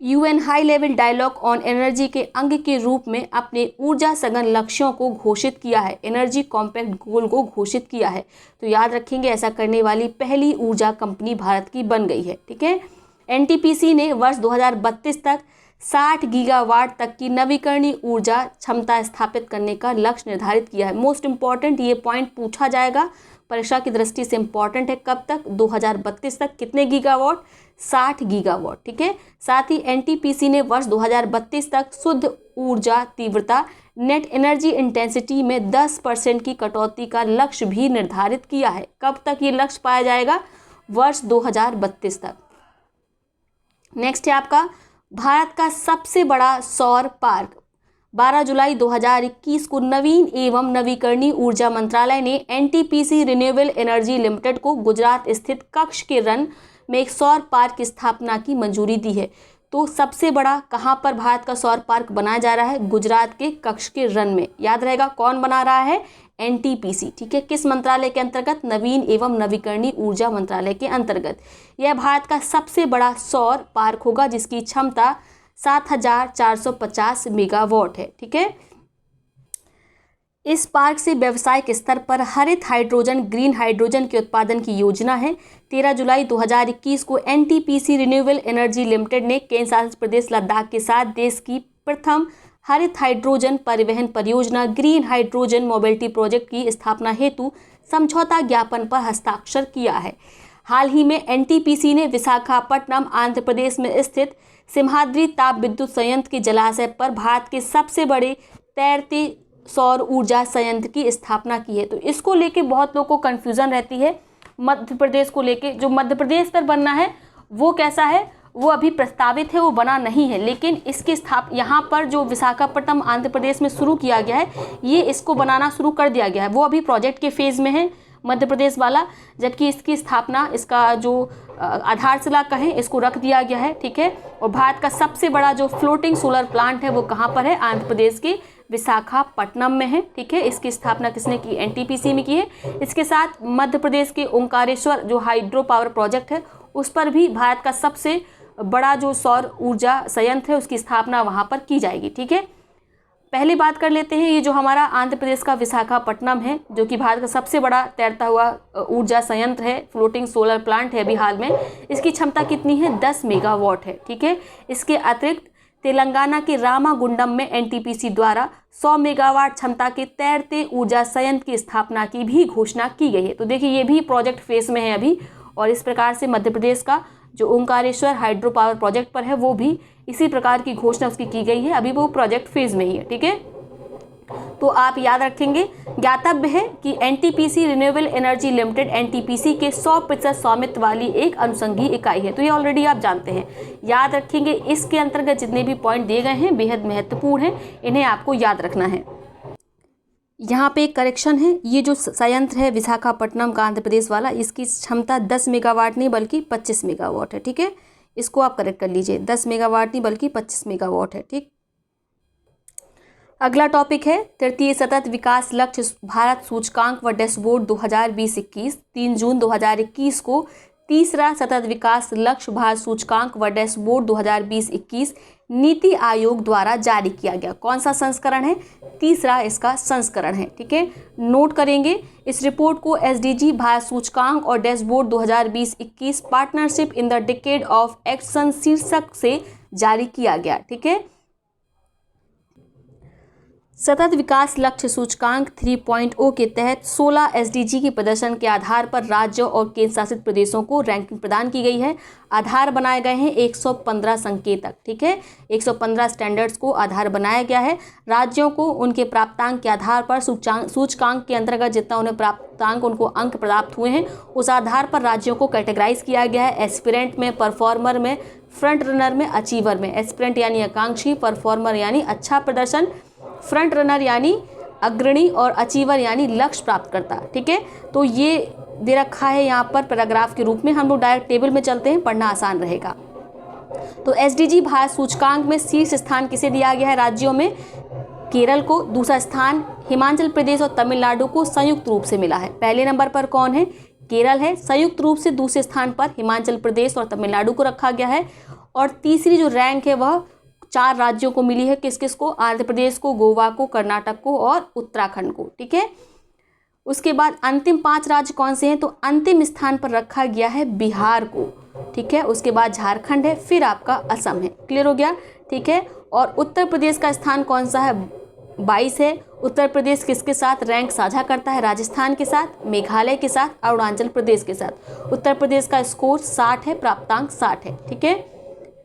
UN high level dialogue on energy के अंग के रूप में अपने ऊर्जा सघन लक्ष्यों को घोषित किया है, एनर्जी कॉम्पैक्ट गोल को घोषित किया है। तो याद रखेंगे, ऐसा करने वाली पहली ऊर्जा कंपनी भारत की बन गई है, ठीक है। NTPC ने वर्ष 2032 तक 60 गीगावाट तक की नवीकरणीय ऊर्जा क्षमता स्थापित करने का लक्ष्य निर्धारित किया है। मोस्ट इम्पॉर्टेंट ये पॉइंट पूछा जाएगा, परीक्षा की दृष्टि से इम्पॉर्टेंट है। कब तक? 2032 तक। कितने गीगावाट? 60 गीगावाट, ठीक है। साथ ही NTPC ने वर्ष 2032 तक शुद्ध ऊर्जा तीव्रता नेट एनर्जी इंटेंसिटी में 10% की कटौती का लक्ष्य भी निर्धारित किया है। कब तक ये लक्ष्य पाया जाएगा? वर्ष 2032 तक। नेक्स्ट है आपका भारत का सबसे बड़ा सौर पार्क। 12 जुलाई 2021 को नवीन एवं नवीकरणीय ऊर्जा मंत्रालय ने NTPC रिन्यूएबल एनर्जी लिमिटेड को गुजरात स्थित कक्ष के रन में एक सौर पार्क की स्थापना की मंजूरी दी है। तो सबसे बड़ा कहाँ पर भारत का सौर पार्क बनाया जा रहा है? गुजरात के कक्ष के रन में। याद रहेगा कौन बना रहा है? NTPC, ठीक है। किस मंत्रालय के अंतर्गत? नवीन एवं नवीकरणीय ऊर्जा मंत्रालय के अंतर्गत। यह भारत का सबसे बड़ा सौर पार्क होगा जिसकी क्षमता 7450 मेगावाट है, ठीक है। इस पार्क से व्यावसायिक स्तर पर हरित हाइड्रोजन, ग्रीन हाइड्रोजन के उत्पादन की योजना है। 13 जुलाई 2021 को एनटीपीसी रिन्यूएबल एनर्जी लिमिटेड ने केंद्र शासित प्रदेश लद्दाख के साथ देश की प्रथम हरित हाइड्रोजन परिवहन परियोजना ग्रीन हाइड्रोजन मोबिलिटी प्रोजेक्ट की स्थापना हेतु समझौता ज्ञापन पर हस्ताक्षर किया है। हाल ही में एनटीपीसी ने विशाखापट्टनम, आंध्र प्रदेश में स्थित सिमहाद्री ताप विद्युत संयंत्र के जलाशय पर भारत के सबसे बड़े तैरते सौर ऊर्जा संयंत्र की स्थापना की है। तो इसको लेके बहुत लोगों को कन्फ्यूज़न रहती है मध्य प्रदेश को लेके। जो मध्य प्रदेश पर बनना है वो कैसा है, वो अभी प्रस्तावित है, वो बना नहीं है, लेकिन इसकी यहाँ पर जो विशाखापट्टनम आंध्र प्रदेश में शुरू किया गया है, ये इसको बनाना शुरू कर दिया गया है। वो अभी प्रोजेक्ट के फेज़ में है मध्य प्रदेश वाला, जबकि इसकी स्थापना, इसका जो आधारशिला कहें, इसको रख दिया गया है। ठीक है। और भारत का सबसे बड़ा जो फ्लोटिंग सोलर प्लांट है वो कहाँ पर है, आंध्र प्रदेश के विशाखापट्टनम में है। ठीक है। इसकी स्थापना किसने की, एनटीपीसी में की है। इसके साथ मध्य प्रदेश के ओंकारेश्वर जो हाइड्रो पावर प्रोजेक्ट है, उस पर भी भारत का सबसे बड़ा जो सौर ऊर्जा संयंत्र है उसकी स्थापना वहाँ पर की जाएगी। ठीक है। पहली बात कर लेते हैं, ये जो हमारा आंध्र प्रदेश का विशाखापट्टनम है, जो कि भारत का सबसे बड़ा तैरता हुआ ऊर्जा संयंत्र है, फ्लोटिंग सोलर प्लांट है अभी हाल में, इसकी क्षमता कितनी है, 10 मेगावाट है। ठीक है। इसके अतिरिक्त तेलंगाना के रामागुंडम में एनटीपीसी द्वारा 100 मेगावाट क्षमता के तैरते ऊर्जा संयंत्र की स्थापना की भी घोषणा की गई है। तो देखिए ये भी प्रोजेक्ट फेज में है अभी, और इस प्रकार से मध्य प्रदेश का जो ओंकारेश्वर हाइड्रो पावर प्रोजेक्ट पर है वो भी इसी प्रकार की घोषणा उसकी की गई है, अभी वो प्रोजेक्ट फेज में ही है। ठीक है। तो आप याद रखेंगे, ज्ञातव्य है कि NTPC renewable energy limited NTPC के 100% स्वामित्व वाली एक अनुषंगी इकाई है। तो ये ऑलरेडी आप जानते हैं, याद रखेंगे। इसके अंतर्गत जितने भी पॉइंट दिए गए हैं बेहद महत्वपूर्ण हैं, इन्हें आपको याद रखना है। यहाँ पे एक करेक्शन है, ये जो संयंत्र है विशाखापट्टनम का आंध्र प्रदेश वाला, इसकी क्षमता 10 मेगावाट नहीं बल्कि 25 मेगावाट है। ठीक है। इसको आप करेक्ट कर लीजिए, 10 मेगावाट नहीं बल्कि 25 मेगावाट है। ठीक। अगला टॉपिक है तृतीय सतत विकास लक्ष्य भारत सूचकांक व डैशबोर्ड 2020-21। 3 जून 2021 को तीसरा सतत विकास लक्ष्य भारत सूचकांक व डैशबोर्ड 2020-21 नीति आयोग द्वारा जारी किया गया। कौन सा संस्करण है, तीसरा इसका संस्करण है। ठीक है। नोट करेंगे, इस रिपोर्ट को एसडीजी भारत सूचकांक और dashboard 2020-21 partnership in the decade of action शीर्षक से जारी किया गया। ठीक है। सतत विकास लक्ष्य सूचकांक 3.0 के तहत 16 एसडीजी के प्रदर्शन के आधार पर राज्यों और केंद्र शासित प्रदेशों को रैंकिंग प्रदान की गई है। आधार बनाए गए हैं 115 संकेतक। ठीक है। 115 स्टैंडर्ड्स को आधार बनाया गया है। राज्यों को उनके प्राप्तांक के आधार पर सूचकांक के अंतर्गत जितना उन्हें प्राप्तांक, उनको अंक प्राप्त हुए हैं, उस आधार पर राज्यों को कैटेगराइज किया गया है। एस्पिरेंट में, परफॉर्मर में, फ्रंट रनर में, अचीवर में। एस्पिरेंट यानी आकांक्षी, परफॉर्मर यानी अच्छा प्रदर्शन, फ्रंट रनर यानी अग्रणी और अचीवर यानी लक्ष्य प्राप्त करता। ठीक है। तो ये दे रखा है यहाँ पर पैराग्राफ के रूप में। हम लोग डायरेक्ट टेबल में चलते हैं, पढ़ना आसान रहेगा। तो एसडीजी भारत सूचकांक में शीर्ष स्थान किसे दिया गया है, राज्यों में केरल को, दूसरा स्थान हिमाचल प्रदेश और तमिलनाडु को संयुक्त रूप से मिला है। पहले नंबर पर कौन है, केरल है। संयुक्त रूप से दूसरे स्थान पर हिमाचल प्रदेश और तमिलनाडु को रखा गया है। और तीसरी जो रैंक है वह 4 राज्यों को मिली है। किस किस को, आंध्र प्रदेश को, गोवा को, कर्नाटक को और उत्तराखंड को। ठीक है। उसके बाद अंतिम 5 राज्य कौन से हैं, तो अंतिम स्थान पर रखा गया है बिहार को। ठीक है। उसके बाद झारखंड है, फिर आपका असम है। क्लियर हो गया। ठीक है। और उत्तर प्रदेश का स्थान कौन सा है, 22 है। उत्तर प्रदेश किसके साथ रैंक साझा करता है, राजस्थान के साथ, मेघालय के साथ, अरुणाचल प्रदेश के साथ। उत्तर प्रदेश का स्कोर 60 है, प्राप्तांक 60 है। ठीक है।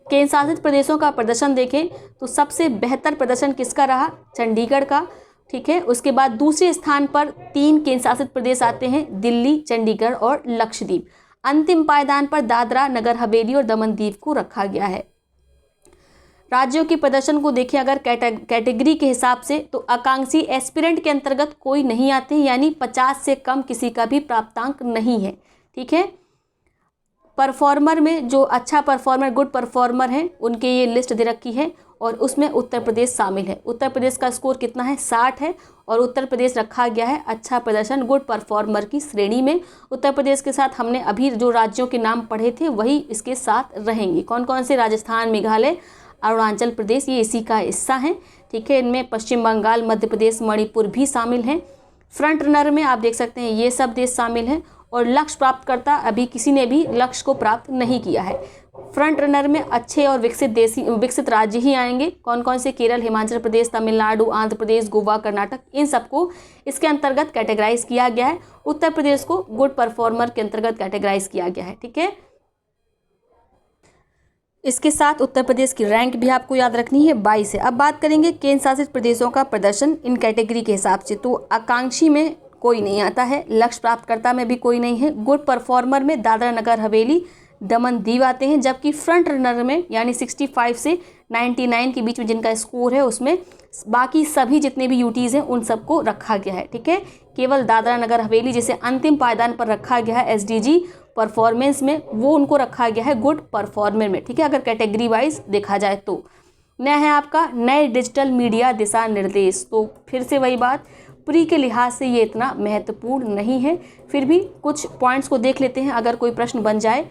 केंद्र शासित प्रदेशों का प्रदर्शन देखें तो सबसे बेहतर प्रदर्शन किसका रहा, चंडीगढ़ का। ठीक है। उसके बाद दूसरे स्थान पर 3 केंद्र शासित प्रदेश आते हैं, दिल्ली, चंडीगढ़ और लक्षद्वीप। अंतिम पायदान पर दादरा नगर हवेली और दमन दीव को रखा गया है। राज्यों के प्रदर्शन को देखें अगर कैटेगरी के हिसाब से, तो आकांक्षी एस्पिरेंट के अंतर्गत कोई नहीं आते हैं, यानी 50 से कम किसी का भी प्राप्तांक नहीं है। ठीक है। परफॉर्मर में जो अच्छा परफॉर्मर, गुड परफॉर्मर हैं, उनके ये लिस्ट दे रखी है और उसमें उत्तर प्रदेश शामिल है। उत्तर प्रदेश का स्कोर कितना है, 60 है और उत्तर प्रदेश रखा गया है अच्छा प्रदर्शन, गुड परफॉर्मर की श्रेणी में। उत्तर प्रदेश के साथ हमने अभी जो राज्यों के नाम पढ़े थे वही इसके साथ रहेंगे। कौन कौन से, राजस्थान, मेघालय, अरुणाचल प्रदेश ये इसी का हिस्सा है। ठीक है, इनमें पश्चिम बंगाल, मध्य प्रदेश, मणिपुर भी शामिल हैं। फ्रंट रनर में आप देख सकते हैं ये सब देश शामिल हैं। और लक्ष्य प्राप्तकर्ता अभी किसी ने भी लक्ष्य को प्राप्त नहीं किया है। फ्रंट रनर में अच्छे और विकसित राज्य ही आएंगे। कौन कौन से? केरल, हिमाचल प्रदेश, तमिलनाडु, आंध्र प्रदेश, गोवा, कर्नाटक, इन सबको इसके अंतर्गत कैटेगराइज किया गया है। उत्तर प्रदेश को गुड परफॉर्मर के अंतर्गत कैटेगराइज किया गया है। ठीक है, इसके साथ उत्तर प्रदेश की रैंक भी आपको याद रखनी है, 22 है। अब बात करेंगे केंद्र शासित प्रदेशों का प्रदर्शन इन कैटेगरी के हिसाब से। तो आकांक्षी में कोई नहीं आता है, लक्ष्य प्राप्तकर्ता में भी कोई नहीं है, गुड परफॉर्मर में दादरा नगर हवेली, दमन दीव आते हैं। जबकि फ्रंट रनर में यानी 65 से 99 के बीच में जिनका स्कोर है उसमें बाकी सभी जितने भी यूटीज़ हैं उन सबको रखा गया है। ठीक है, केवल दादरा नगर हवेली जिसे अंतिम पायदान पर रखा गया है एसडीजी परफॉर्मेंस में, वो उनको रखा गया है गुड परफॉर्मर में। ठीक है, अगर कैटेगरी वाइज देखा जाए तो। नया है आपका नए डिजिटल मीडिया दिशा निर्देश। तो फिर से वही बात, प्री के लिहाज से ये इतना महत्वपूर्ण नहीं है, फिर भी कुछ पॉइंट्स को देख लेते हैं अगर कोई प्रश्न बन जाए।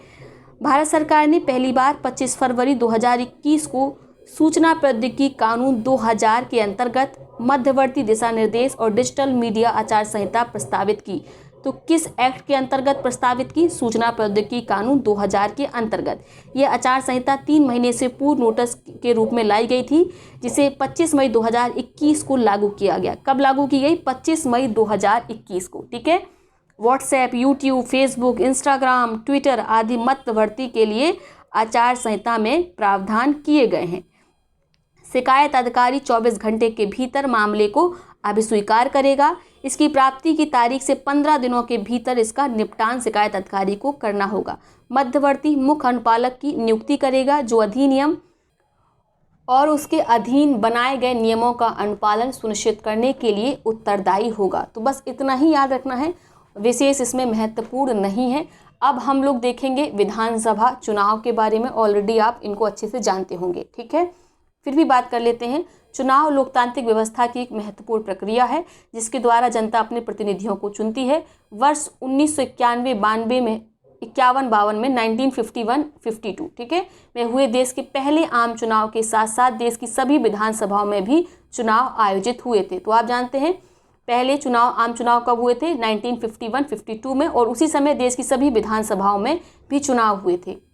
भारत सरकार ने पहली बार 25 फरवरी 2021 को सूचना प्रौद्योगिकी कानून 2000 के अंतर्गत मध्यवर्ती दिशा निर्देश और डिजिटल मीडिया आचार संहिता प्रस्तावित की। तो किस एक्ट के अंतर्गत प्रस्तावित की? सूचना प्रौद्योगिकी कानून 2000 के अंतर्गत। यह आचार संहिता 3 महीने से पूर्व नोटिस के रूप में लाई गई थी, जिसे 25 मई 2021 को लागू किया गया। कब लागू की गई? 25 मई 2021 को। ठीक है, WhatsApp, YouTube, Facebook, Instagram, Twitter आदि मध्यवर्ती के लिए आचार संहिता में प्रावधान किए गए हैं। शिकायत अधिकारी 24 घंटे के भीतर मामले को अभिस्वीकार करेगा। इसकी प्राप्ति की तारीख से 15 दिनों के भीतर इसका निपटान शिकायत अधिकारी को करना होगा। मध्यवर्ती मुख्य अनुपालक की नियुक्ति करेगा, जो अधिनियम और उसके अधीन बनाए गए नियमों का अनुपालन सुनिश्चित करने के लिए उत्तरदायी होगा। तो बस इतना ही याद रखना है, विशेष इसमें महत्वपूर्ण नहीं है। अब हम लोग देखेंगे विधानसभा चुनाव के बारे में, ऑलरेडी आप इनको अच्छे से जानते होंगे। ठीक है, फिर भी बात कर लेते हैं। चुनाव लोकतांत्रिक व्यवस्था की एक महत्वपूर्ण प्रक्रिया है, जिसके द्वारा जनता अपने प्रतिनिधियों को चुनती है। वर्ष 1991-92 में 51-52 में 1951-52 ठीक है में हुए देश के पहले आम चुनाव के साथ साथ देश की सभी विधानसभाओं में भी चुनाव आयोजित हुए थे। तो आप जानते हैं पहले आम चुनाव कब हुए थे? 1951-52 में, और उसी समय देश की सभी विधानसभाओं में भी चुनाव हुए थे।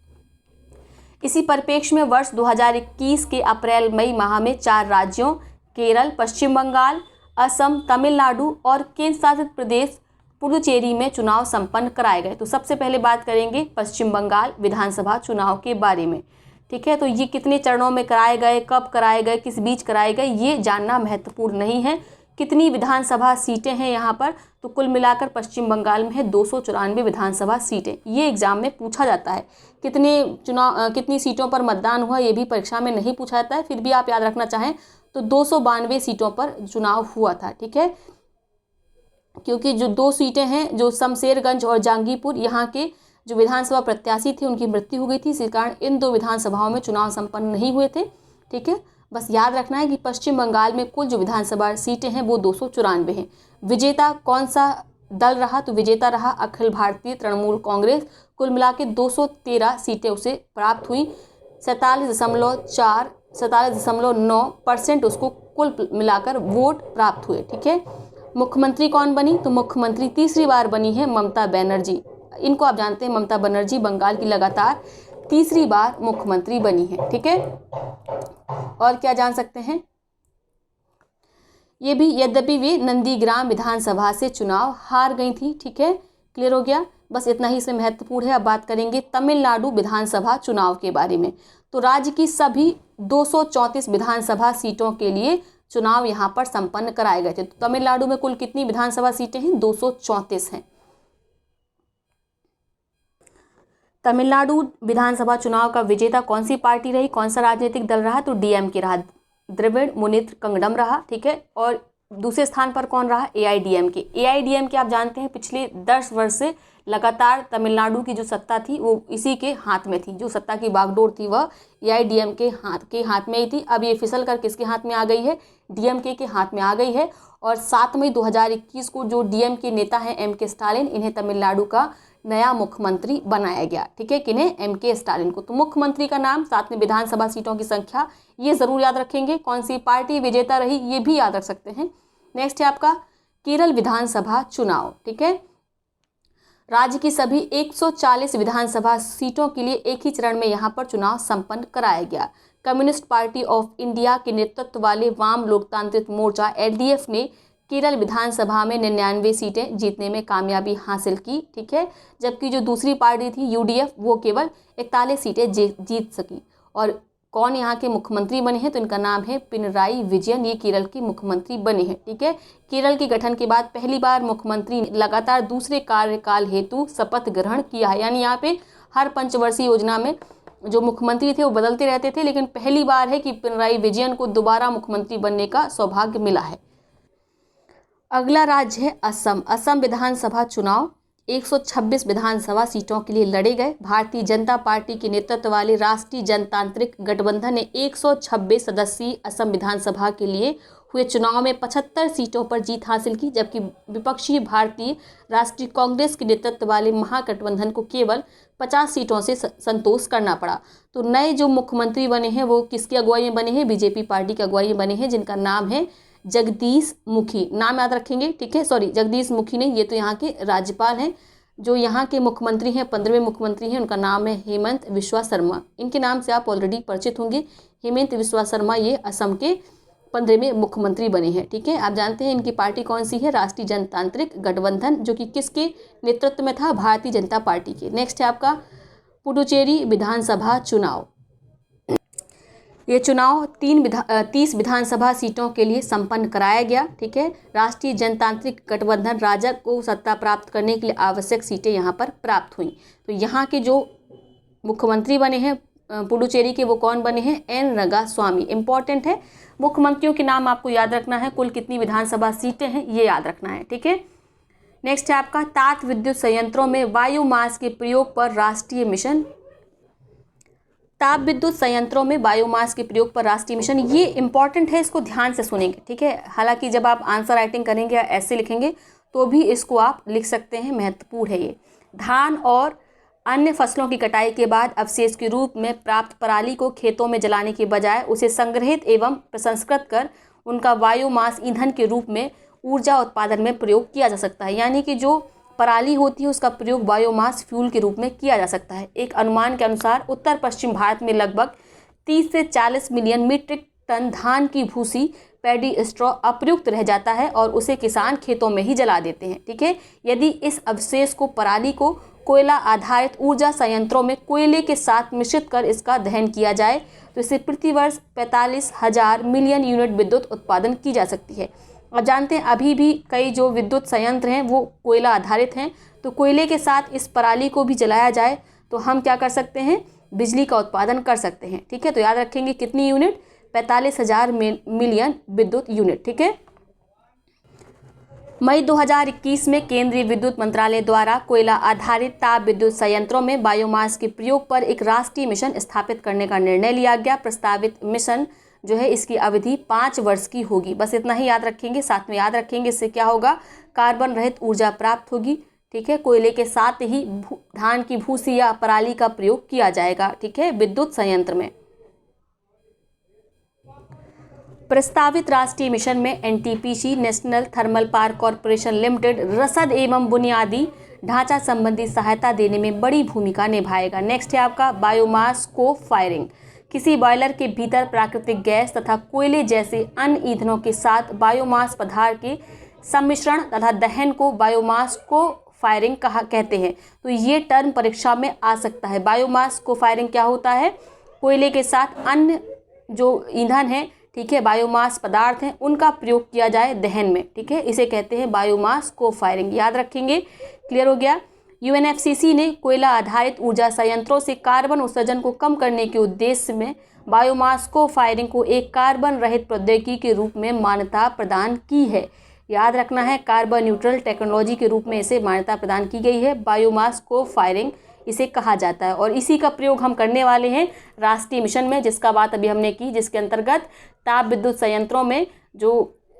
इसी परिप्रेक्ष्य में वर्ष 2021 के अप्रैल मई माह में 4 राज्यों केरल, पश्चिम बंगाल, असम, तमिलनाडु और केंद्र शासित प्रदेश पुडुचेरी में चुनाव संपन्न कराए गए। तो सबसे पहले बात करेंगे पश्चिम बंगाल विधानसभा चुनाव के बारे में। ठीक है, तो ये कितने चरणों में कराए गए, कब कराए गए, किस बीच कराए गए, ये जानना महत्वपूर्ण नहीं है। कितनी विधानसभा सीटें हैं यहाँ पर? तो कुल मिलाकर पश्चिम बंगाल में है 294 विधानसभा सीटें। ये एग्जाम में पूछा जाता है। कितनी सीटों पर मतदान हुआ ये भी परीक्षा में नहीं पूछा जाता है, फिर भी आप याद रखना चाहें तो 292 सीटों पर चुनाव हुआ था। ठीक है, क्योंकि जो 2 सीटें हैं, जो शमशेरगंज और जहांगीरपुर, यहाँ के जो विधानसभा प्रत्याशी थे उनकी मृत्यु हो गई थी, इसी कारण इन 2 विधानसभाओं में चुनाव संपन्न नहीं हुए थे। ठीक है, बस याद रखना है कि पश्चिम बंगाल में कुल जो विधानसभा सीटें हैं वो 294 हैं। विजेता कौन सा दल रहा? तो विजेता रहा अखिल भारतीय तृणमूल कांग्रेस। कुल मिला के 213 सीटें उसे प्राप्त हुई। 47.9% उसको कुल मिलाकर वोट प्राप्त हुए। ठीक है, मुख्यमंत्री कौन बनी? तो मुख्यमंत्री तीसरी बार बनी है ममता बनर्जी। इनको आप जानते हैं, ममता बनर्जी बंगाल की लगातार तीसरी बार मुख्यमंत्री बनी है। ठीक है, और क्या जान सकते हैं? ये भी यद्यपि वे नंदीग्राम विधानसभा से चुनाव हार गई थी। ठीक है, क्लियर हो गया? बस इतना ही इसमें महत्वपूर्ण है। अब बात करेंगे तमिलनाडु विधानसभा चुनाव के बारे में। तो राज्य की सभी 234 विधानसभा सीटों के लिए चुनाव यहाँ पर संपन्न कराए गए थे। तो तमिलनाडु में कुल कितनी विधानसभा सीटें हैं? 234 हैं। तमिलनाडु विधानसभा चुनाव का विजेता कौन सी पार्टी रही, कौन सा राजनीतिक दल रहा? तो डीएमके रहा, द्रविड़ मुनेत्र कंगडम रहा। ठीक है, और दूसरे स्थान पर कौन रहा? एआईडीएमके। एआईडीएमके आप जानते हैं पिछले 10 वर्ष से लगातार तमिलनाडु की जो सत्ता थी वो इसी के हाथ में थी। जो सत्ता की बागडोर थी वह एआईडीएमके के हाथ में ही थी। अब ये फिसल कर किसके हाथ में आ गई है? डीएमके के हाथ में आ गई है। और 7 मई 2021 को जो डीएमके नेता हैं एमके स्टालिन, इन्हें तमिलनाडु का नया मुख्यमंत्री बनाया गया। ठीक है, किन्हें? एमके स्टालिन को। तो मुख्यमंत्री का नाम, साथ में विधानसभा सीटों की संख्या, ये जरूर याद रखेंगे। कौन सी पार्टी विजेता रही, ये भी याद रख सकते हैं। नेक्स्ट है आपका केरल विधानसभा चुनाव। ठीक है, राज्य की सभी 140 विधानसभा सीटों के लिए एक ही चरण में यहाँ पर चुनाव संपन्न कराया गया। कम्युनिस्ट पार्टी ऑफ इंडिया के नेतृत्व वाले वाम लोकतांत्रिक मोर्चा एलडीएफ ने केरल विधानसभा में 99 सीटें जीतने में कामयाबी हासिल की। ठीक है, जबकि जो दूसरी पार्टी थी यूडीएफ, वो केवल 41 सीटें जीत सकी। और कौन यहाँ के मुख्यमंत्री बने हैं? तो इनका नाम है पिनराई विजयन, ये केरल के मुख्यमंत्री बने हैं। ठीक है, केरल के गठन के बाद पहली बार मुख्यमंत्री ने लगातार दूसरे कार्यकाल हेतु शपथ ग्रहण किया है। यानी यहाँ पे हर पंचवर्षीय योजना में जो मुख्यमंत्री थे वो बदलते रहते थे, लेकिन पहली बार है कि पिनराई विजयन को दोबारा मुख्यमंत्री बनने का सौभाग्य मिला है। अगला राज्य है असम। असम विधानसभा चुनाव 126 विधानसभा सीटों के लिए लड़े गए। भारतीय जनता पार्टी के नेतृत्व वाले राष्ट्रीय जनतांत्रिक गठबंधन ने 126 सदस्यीय असम विधानसभा के लिए हुए चुनाव में 75 सीटों पर जीत हासिल की, जबकि विपक्षी भारतीय राष्ट्रीय कांग्रेस के नेतृत्व वाले महागठबंधन को केवल 50 सीटों से संतोष करना पड़ा। तो नए जो मुख्यमंत्री बने हैं वो किसकी अगुवाई में बने हैं? बीजेपी पार्टी की अगुवाई में बने हैं, जिनका नाम है जगदीश मुखी। नाम याद रखेंगे। ठीक है, सॉरी, जगदीश मुखी नहीं, ये तो यहाँ के राज्यपाल हैं। जो यहाँ के मुख्यमंत्री हैं, 15वें मुख्यमंत्री हैं, उनका नाम है हेमंत बिस्वा शर्मा। इनके नाम से आप ऑलरेडी परिचित होंगे। हेमंत बिस्वा शर्मा ये असम के 15वें मुख्यमंत्री बने हैं। ठीक है, आप जानते हैं इनकी पार्टी कौन सी है? राष्ट्रीय जनतांत्रिक गठबंधन, जो कि किसके नेतृत्व में था? भारतीय जनता पार्टी के। नेक्स्ट है आपका पुडुचेरी विधानसभा चुनाव। ये चुनाव 30 विधानसभा सीटों के लिए संपन्न कराया गया। ठीक है, राष्ट्रीय जनतांत्रिक गठबंधन राजग को सत्ता प्राप्त करने के लिए आवश्यक सीटें यहाँ पर प्राप्त हुई। तो यहाँ के जो मुख्यमंत्री बने हैं पुडुचेरी के, वो कौन बने हैं? एन रंगास्वामी। इंपॉर्टेंट है, मुख्यमंत्रियों के नाम आपको याद रखना है, कुल कितनी विधानसभा सीटें हैं ये याद रखना है। ठीक है, नेक्स्ट है आपका ताप विद्युत संयंत्रों में बायोमास के प्रयोग पर राष्ट्रीय मिशन। ताप विद्युत संयंत्रों में बायोमास के प्रयोग पर राष्ट्रीय मिशन, ये इंपॉर्टेंट है, इसको ध्यान से सुनेंगे। ठीक है, हालांकि जब आप आंसर राइटिंग करेंगे या ऐसे लिखेंगे तो भी इसको आप लिख सकते हैं, महत्वपूर्ण है ये। धान और अन्य फसलों की कटाई के बाद अवशेष के रूप में प्राप्त पराली को खेतों में जलाने के बजाय उसे संग्रहित एवं प्रसंस्कृत कर उनका बायोमास ईंधन के रूप में ऊर्जा उत्पादन में प्रयोग किया जा सकता है। यानी कि जो पराली होती है उसका प्रयोग बायोमास फ्यूल के रूप में किया जा सकता है। एक अनुमान के अनुसार उत्तर पश्चिम भारत में लगभग 30 से 40 मिलियन मीट्रिक टन धान की भूसी पैडी स्ट्रॉ अप्रयुक्त रह जाता है और उसे किसान खेतों में ही जला देते हैं। ठीक है, यदि इस अवशेष को पराली को कोयला आधारित ऊर्जा संयंत्रों में कोयले के साथ मिश्रित कर इसका दहन किया जाए तो इससे प्रतिवर्ष 45,000 मिलियन यूनिट विद्युत उत्पादन की जा सकती है। और जानते हैं अभी भी कई जो विद्युत संयंत्र हैं वो कोयला आधारित हैं, तो कोयले के साथ इस पराली को भी जलाया जाए तो हम क्या कर सकते हैं? बिजली का उत्पादन कर सकते हैं। ठीक है, तो याद रखेंगे कितनी यूनिट? 45,000 मिलियन विद्युत यूनिट। ठीक है, मई 2021 में केंद्रीय विद्युत मंत्रालय द्वारा कोयला आधारित ताप विद्युत संयंत्रों में बायोमास के प्रयोग पर एक राष्ट्रीय मिशन स्थापित करने का निर्णय लिया गया। प्रस्तावित मिशन जो है इसकी अवधि 5 वर्ष की होगी। बस इतना ही याद रखेंगे, साथ में याद रखेंगे इससे क्या होगा? कार्बन रहित ऊर्जा प्राप्त होगी। ठीक है, कोयले के साथ ही धान की भूसी या पराली का प्रयोग किया जाएगा। ठीक है, विद्युत संयंत्र में। प्रस्तावित राष्ट्रीय मिशन में NTPC national thermal power corporation limited रसद एवं बुनियादी ढांचा संबंधी सहायता देने में बड़ी भूमिका निभाएगा। नेक्स्ट है आपका बायोमास को फायरिंग। किसी बॉयलर के भीतर प्राकृतिक गैस तथा कोयले जैसे अन्य ईंधनों के साथ बायोमास पदार्थ के सम्मिश्रण तथा दहन को बायोमास को फायरिंग कहते हैं। तो ये टर्म परीक्षा में आ सकता है। बायोमास को फायरिंग क्या होता है? कोयले के साथ अन्य जो ईंधन है, ठीक है, बायोमास पदार्थ हैं, उनका प्रयोग किया जाए दहन में। ठीक है, इसे कहते हैं बायोमास को फायरिंग। याद रखेंगे। क्लियर हो गया। यूएनएफसीसी ने कोयला आधारित ऊर्जा संयंत्रों से कार्बन उत्सर्जन को कम करने के उद्देश्य में बायोमास को फायरिंग को एक कार्बन रहित प्रौद्योगिकी के रूप में मान्यता प्रदान की है। याद रखना है, कार्बन न्यूट्रल टेक्नोलॉजी के रूप में इसे मान्यता प्रदान की गई है। बायोमास को फायरिंग इसे कहा जाता है और इसी का प्रयोग हम करने वाले हैं राष्ट्रीय मिशन में, जिसका बात अभी हमने की, जिसके अंतर्गत ताप विद्युत संयंत्रों में जो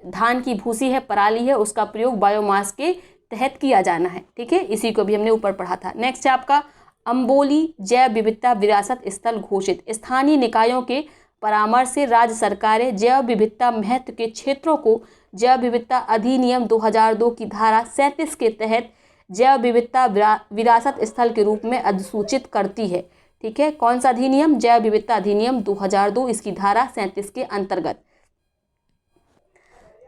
धान की भूसी है, पराली है, उसका प्रयोग बायोमास के तहत किया जाना है। ठीक है, इसी को भी हमने ऊपर पढ़ा था। नेक्स्ट है आपका अम्बोली जैव विविधता विरासत स्थल घोषित। स्थानीय निकायों के परामर्श से राज्य सरकारें जैव विविधता महत्व के क्षेत्रों को जैव विविधता अधिनियम 2002 की धारा 37 के तहत जैव विविधता विरासत स्थल के रूप में अधिसूचित करती है। ठीक है, कौन सा अधिनियम? जैव विविधता अधिनियम 2002, इसकी धारा 37 के अंतर्गत।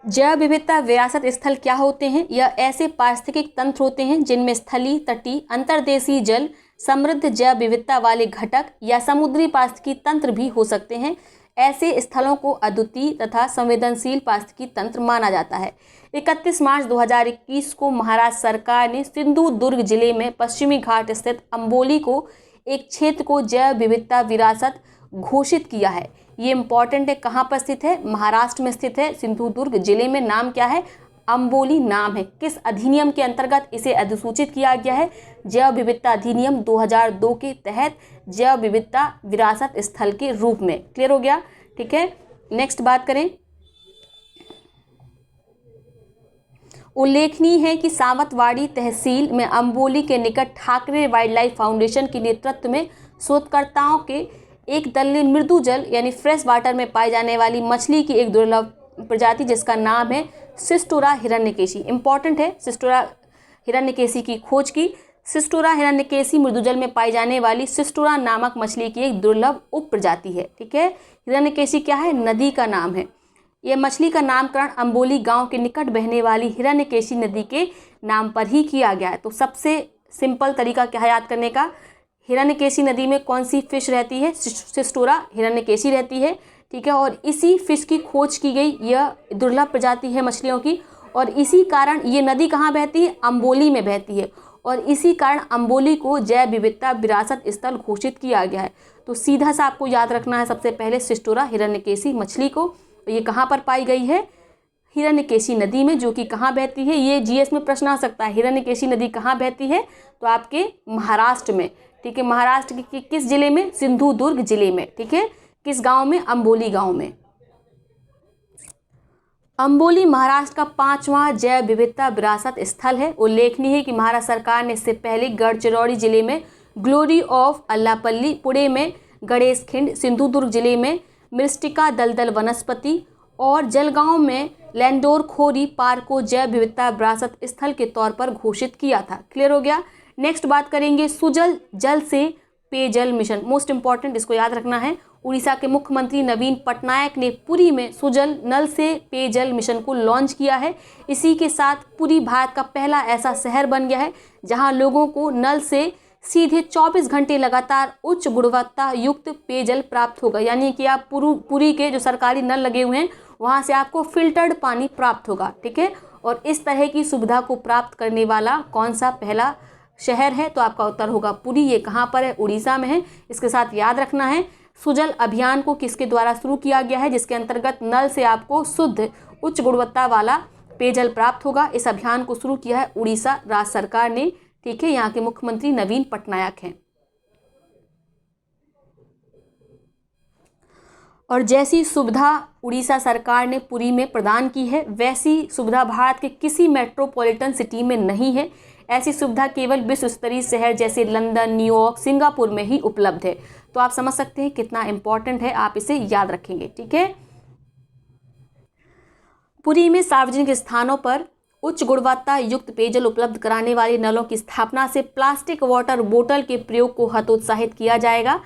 जैव विविधता विरासत स्थल क्या होते हैं? यह ऐसे पारिस्थितिक तंत्र होते हैं जिनमें स्थलीय, तटीय, अंतर्देशीय जल, समृद्ध जैव विविधता वाले घटक या समुद्री पारिस्थितिकी तंत्र भी हो सकते हैं। ऐसे स्थलों को अद्वितीय तथा संवेदनशील पारिस्थितिकी तंत्र माना जाता है। 31 मार्च 2021 को महाराष्ट्र सरकार ने सिंधुदुर्ग जिले में पश्चिमी घाट स्थित अम्बोली को एक क्षेत्र को जैव विविधता विरासत घोषित किया है। ये इंपॉर्टेंट है, कहाँ पर स्थित है? महाराष्ट्र में स्थित है, सिंधुदुर्ग जिले में। नाम क्या है? अम्बोली नाम है। किस अधिनियम के अंतर्गत इसे अधिसूचित किया गया है? जैव विविधता अधिनियम 2002 के तहत जैव विविधता विरासत स्थल के रूप में। क्लियर हो गया? ठीक है, नेक्स्ट बात करें। उल्लेखनीय है कि सावंतवाड़ी तहसील में अम्बोली के निकट ठाकरे वाइल्ड लाइफ फाउंडेशन के नेतृत्व में शोधकर्ताओं के एक दल ने मृदु जल यानी फ्रेश वाटर में पाई जाने वाली मछली की एक दुर्लभ प्रजाति जिसका नाम है सिस्टोरा हिरण्यकेशी, इंपॉर्टेंट है, सिस्टोरा हिरण्यकेशी की खोज की। सिस्टोरा हिरण्यकेशी मृदुजल में पाई जाने वाली सिस्टोरा नामक मछली की एक दुर्लभ उप प्रजाति है। ठीक है, हिरण्यकेशी क्या है? नदी का नाम है। यह मछली का नामकरण अम्बोली गांव के निकट बहने वाली हिरण्यकेशी नदी के नाम पर ही किया गया है। तो सबसे सिंपल तरीका क्या है याद करने का? हिरण्यकेशी नदी में कौन सी फिश रहती है? सिस्टोरा हिरण्यकेशी रहती है। ठीक है, और इसी फिश की खोज की गई। यह दुर्लभ प्रजाति है मछलियों की, और इसी कारण ये नदी कहाँ बहती है? अम्बोली में बहती है, और इसी कारण अम्बोली को जैव विविधता विरासत स्थल घोषित किया गया है। तो सीधा सा आपको याद रखना है सबसे पहले सिस्टोरा हिरण्यकेशी मछली को। ये कहाँ पर पाई गई है? हिरण्यकेशी नदी में, जो कि कहाँ बहती है? ये जीएस में प्रश्न आ सकता है, हिरण्यकेशी नदी कहाँ बहती है? तो आपके महाराष्ट्र में। ठीक है, महाराष्ट्र के किस जिले में? सिंधुदुर्ग जिले में। ठीक है, किस गांव में? अम्बोली गांव में। अम्बोली महाराष्ट्र का 5वां जैव विविधता विरासत स्थल है। उल्लेखनीय है कि महाराष्ट्र सरकार ने इससे पहले गढ़चिरौली जिले में ग्लोरी ऑफ अल्लापल्ली, पुणे में गणेशखिंड, सिंधुदुर्ग जिले में मृस्टिका दलदल वनस्पति और जलगांव में लैंडोर खोरी पार्क को जैव विविधता विरासत स्थल के तौर पर घोषित किया था। क्लियर हो गया? नेक्स्ट बात करेंगे सुजल जल से पेयजल मिशन, मोस्ट इंपॉर्टेंट, इसको याद रखना है। उड़ीसा के मुख्यमंत्री नवीन पटनायक ने पुरी में सुजल नल से पेयजल मिशन को लॉन्च किया है। इसी के साथ पुरी भारत का पहला ऐसा शहर बन गया है जहां लोगों को नल से सीधे 24 घंटे लगातार उच्च गुणवत्ता युक्त पेयजल प्राप्त होगा। यानी कि आप पुरी के जो सरकारी नल लगे हुए हैं वहां से आपको फिल्टर्ड पानी प्राप्त होगा। ठीक है, और इस तरह की सुविधा को प्राप्त करने वाला कौन सा पहला शहर है? तो आपका उत्तर होगा पुरी। ये कहाँ पर है? उड़ीसा में है। इसके साथ याद रखना है सुजल अभियान को किसके द्वारा शुरू किया गया है, जिसके अंतर्गत नल से आपको शुद्ध उच्च गुणवत्ता वाला पेयजल प्राप्त होगा। इस अभियान को शुरू किया है उड़ीसा राज्य सरकार ने। ठीक है, यहाँ के मुख्यमंत्री नवीन पटनायक हैं। और जैसी सुविधा उड़ीसा सरकार ने पुरी में प्रदान की है वैसी सुविधा भारत के किसी मेट्रोपॉलिटन सिटी में नहीं है। ऐसी सुविधा केवल विश्व स्तरीय शहर जैसे लंदन, न्यूयॉर्क, सिंगापुर में ही उपलब्ध है। तो आप समझ सकते हैं कितना इंपॉर्टेंट है, आप इसे याद रखेंगे। ठीक है, पुरी में सार्वजनिक स्थानों पर उच्च गुणवत्ता युक्त पेयजल उपलब्ध कराने वाले नलों की स्थापना से प्लास्टिक वाटर बोतल के प्रयोग को हतोत्साहित किया जाएगा,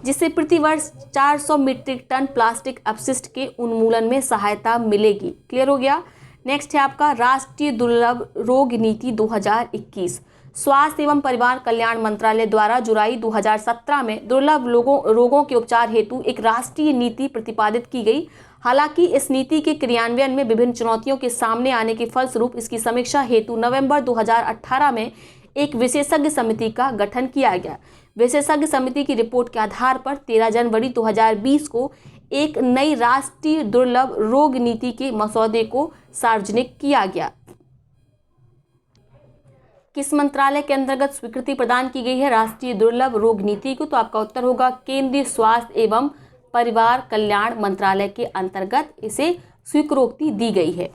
जिससे प्रतिवर्ष 400 मीट्रिक टन प्लास्टिक अपशिष्ट के उन्मूलन में सहायता मिलेगी। क्लियर हो गया? नेक्स्ट है आपका राष्ट्रीय दुर्लभ रोग नीति 2021। स्वास्थ्य एवं परिवार कल्याण मंत्रालय द्वारा जुलाई 2017 में दुर्लभ रोगों के उपचार हेतु एक राष्ट्रीय नीति प्रतिपादित की गई। हालांकि इस नीति के क्रियान्वयन में विभिन्न चुनौतियों के सामने आने के फलस्वरूप इसकी समीक्षा हेतु नवंबर 2018 में एक विशेषज्ञ समिति का गठन किया गया। विशेषज्ञ समिति की रिपोर्ट के आधार पर 13 जनवरी 2020 को एक नई राष्ट्रीय दुर्लभ रोग नीति के मसौदे को सार्वजनिक किया गया। किस मंत्रालय के अंतर्गत स्वीकृति प्रदान की गई है राष्ट्रीय दुर्लभ रोग नीति को? तो आपका उत्तर होगा केंद्रीय स्वास्थ्य एवं परिवार कल्याण मंत्रालय के अंतर्गत इसे स्वीकृति दी गई है।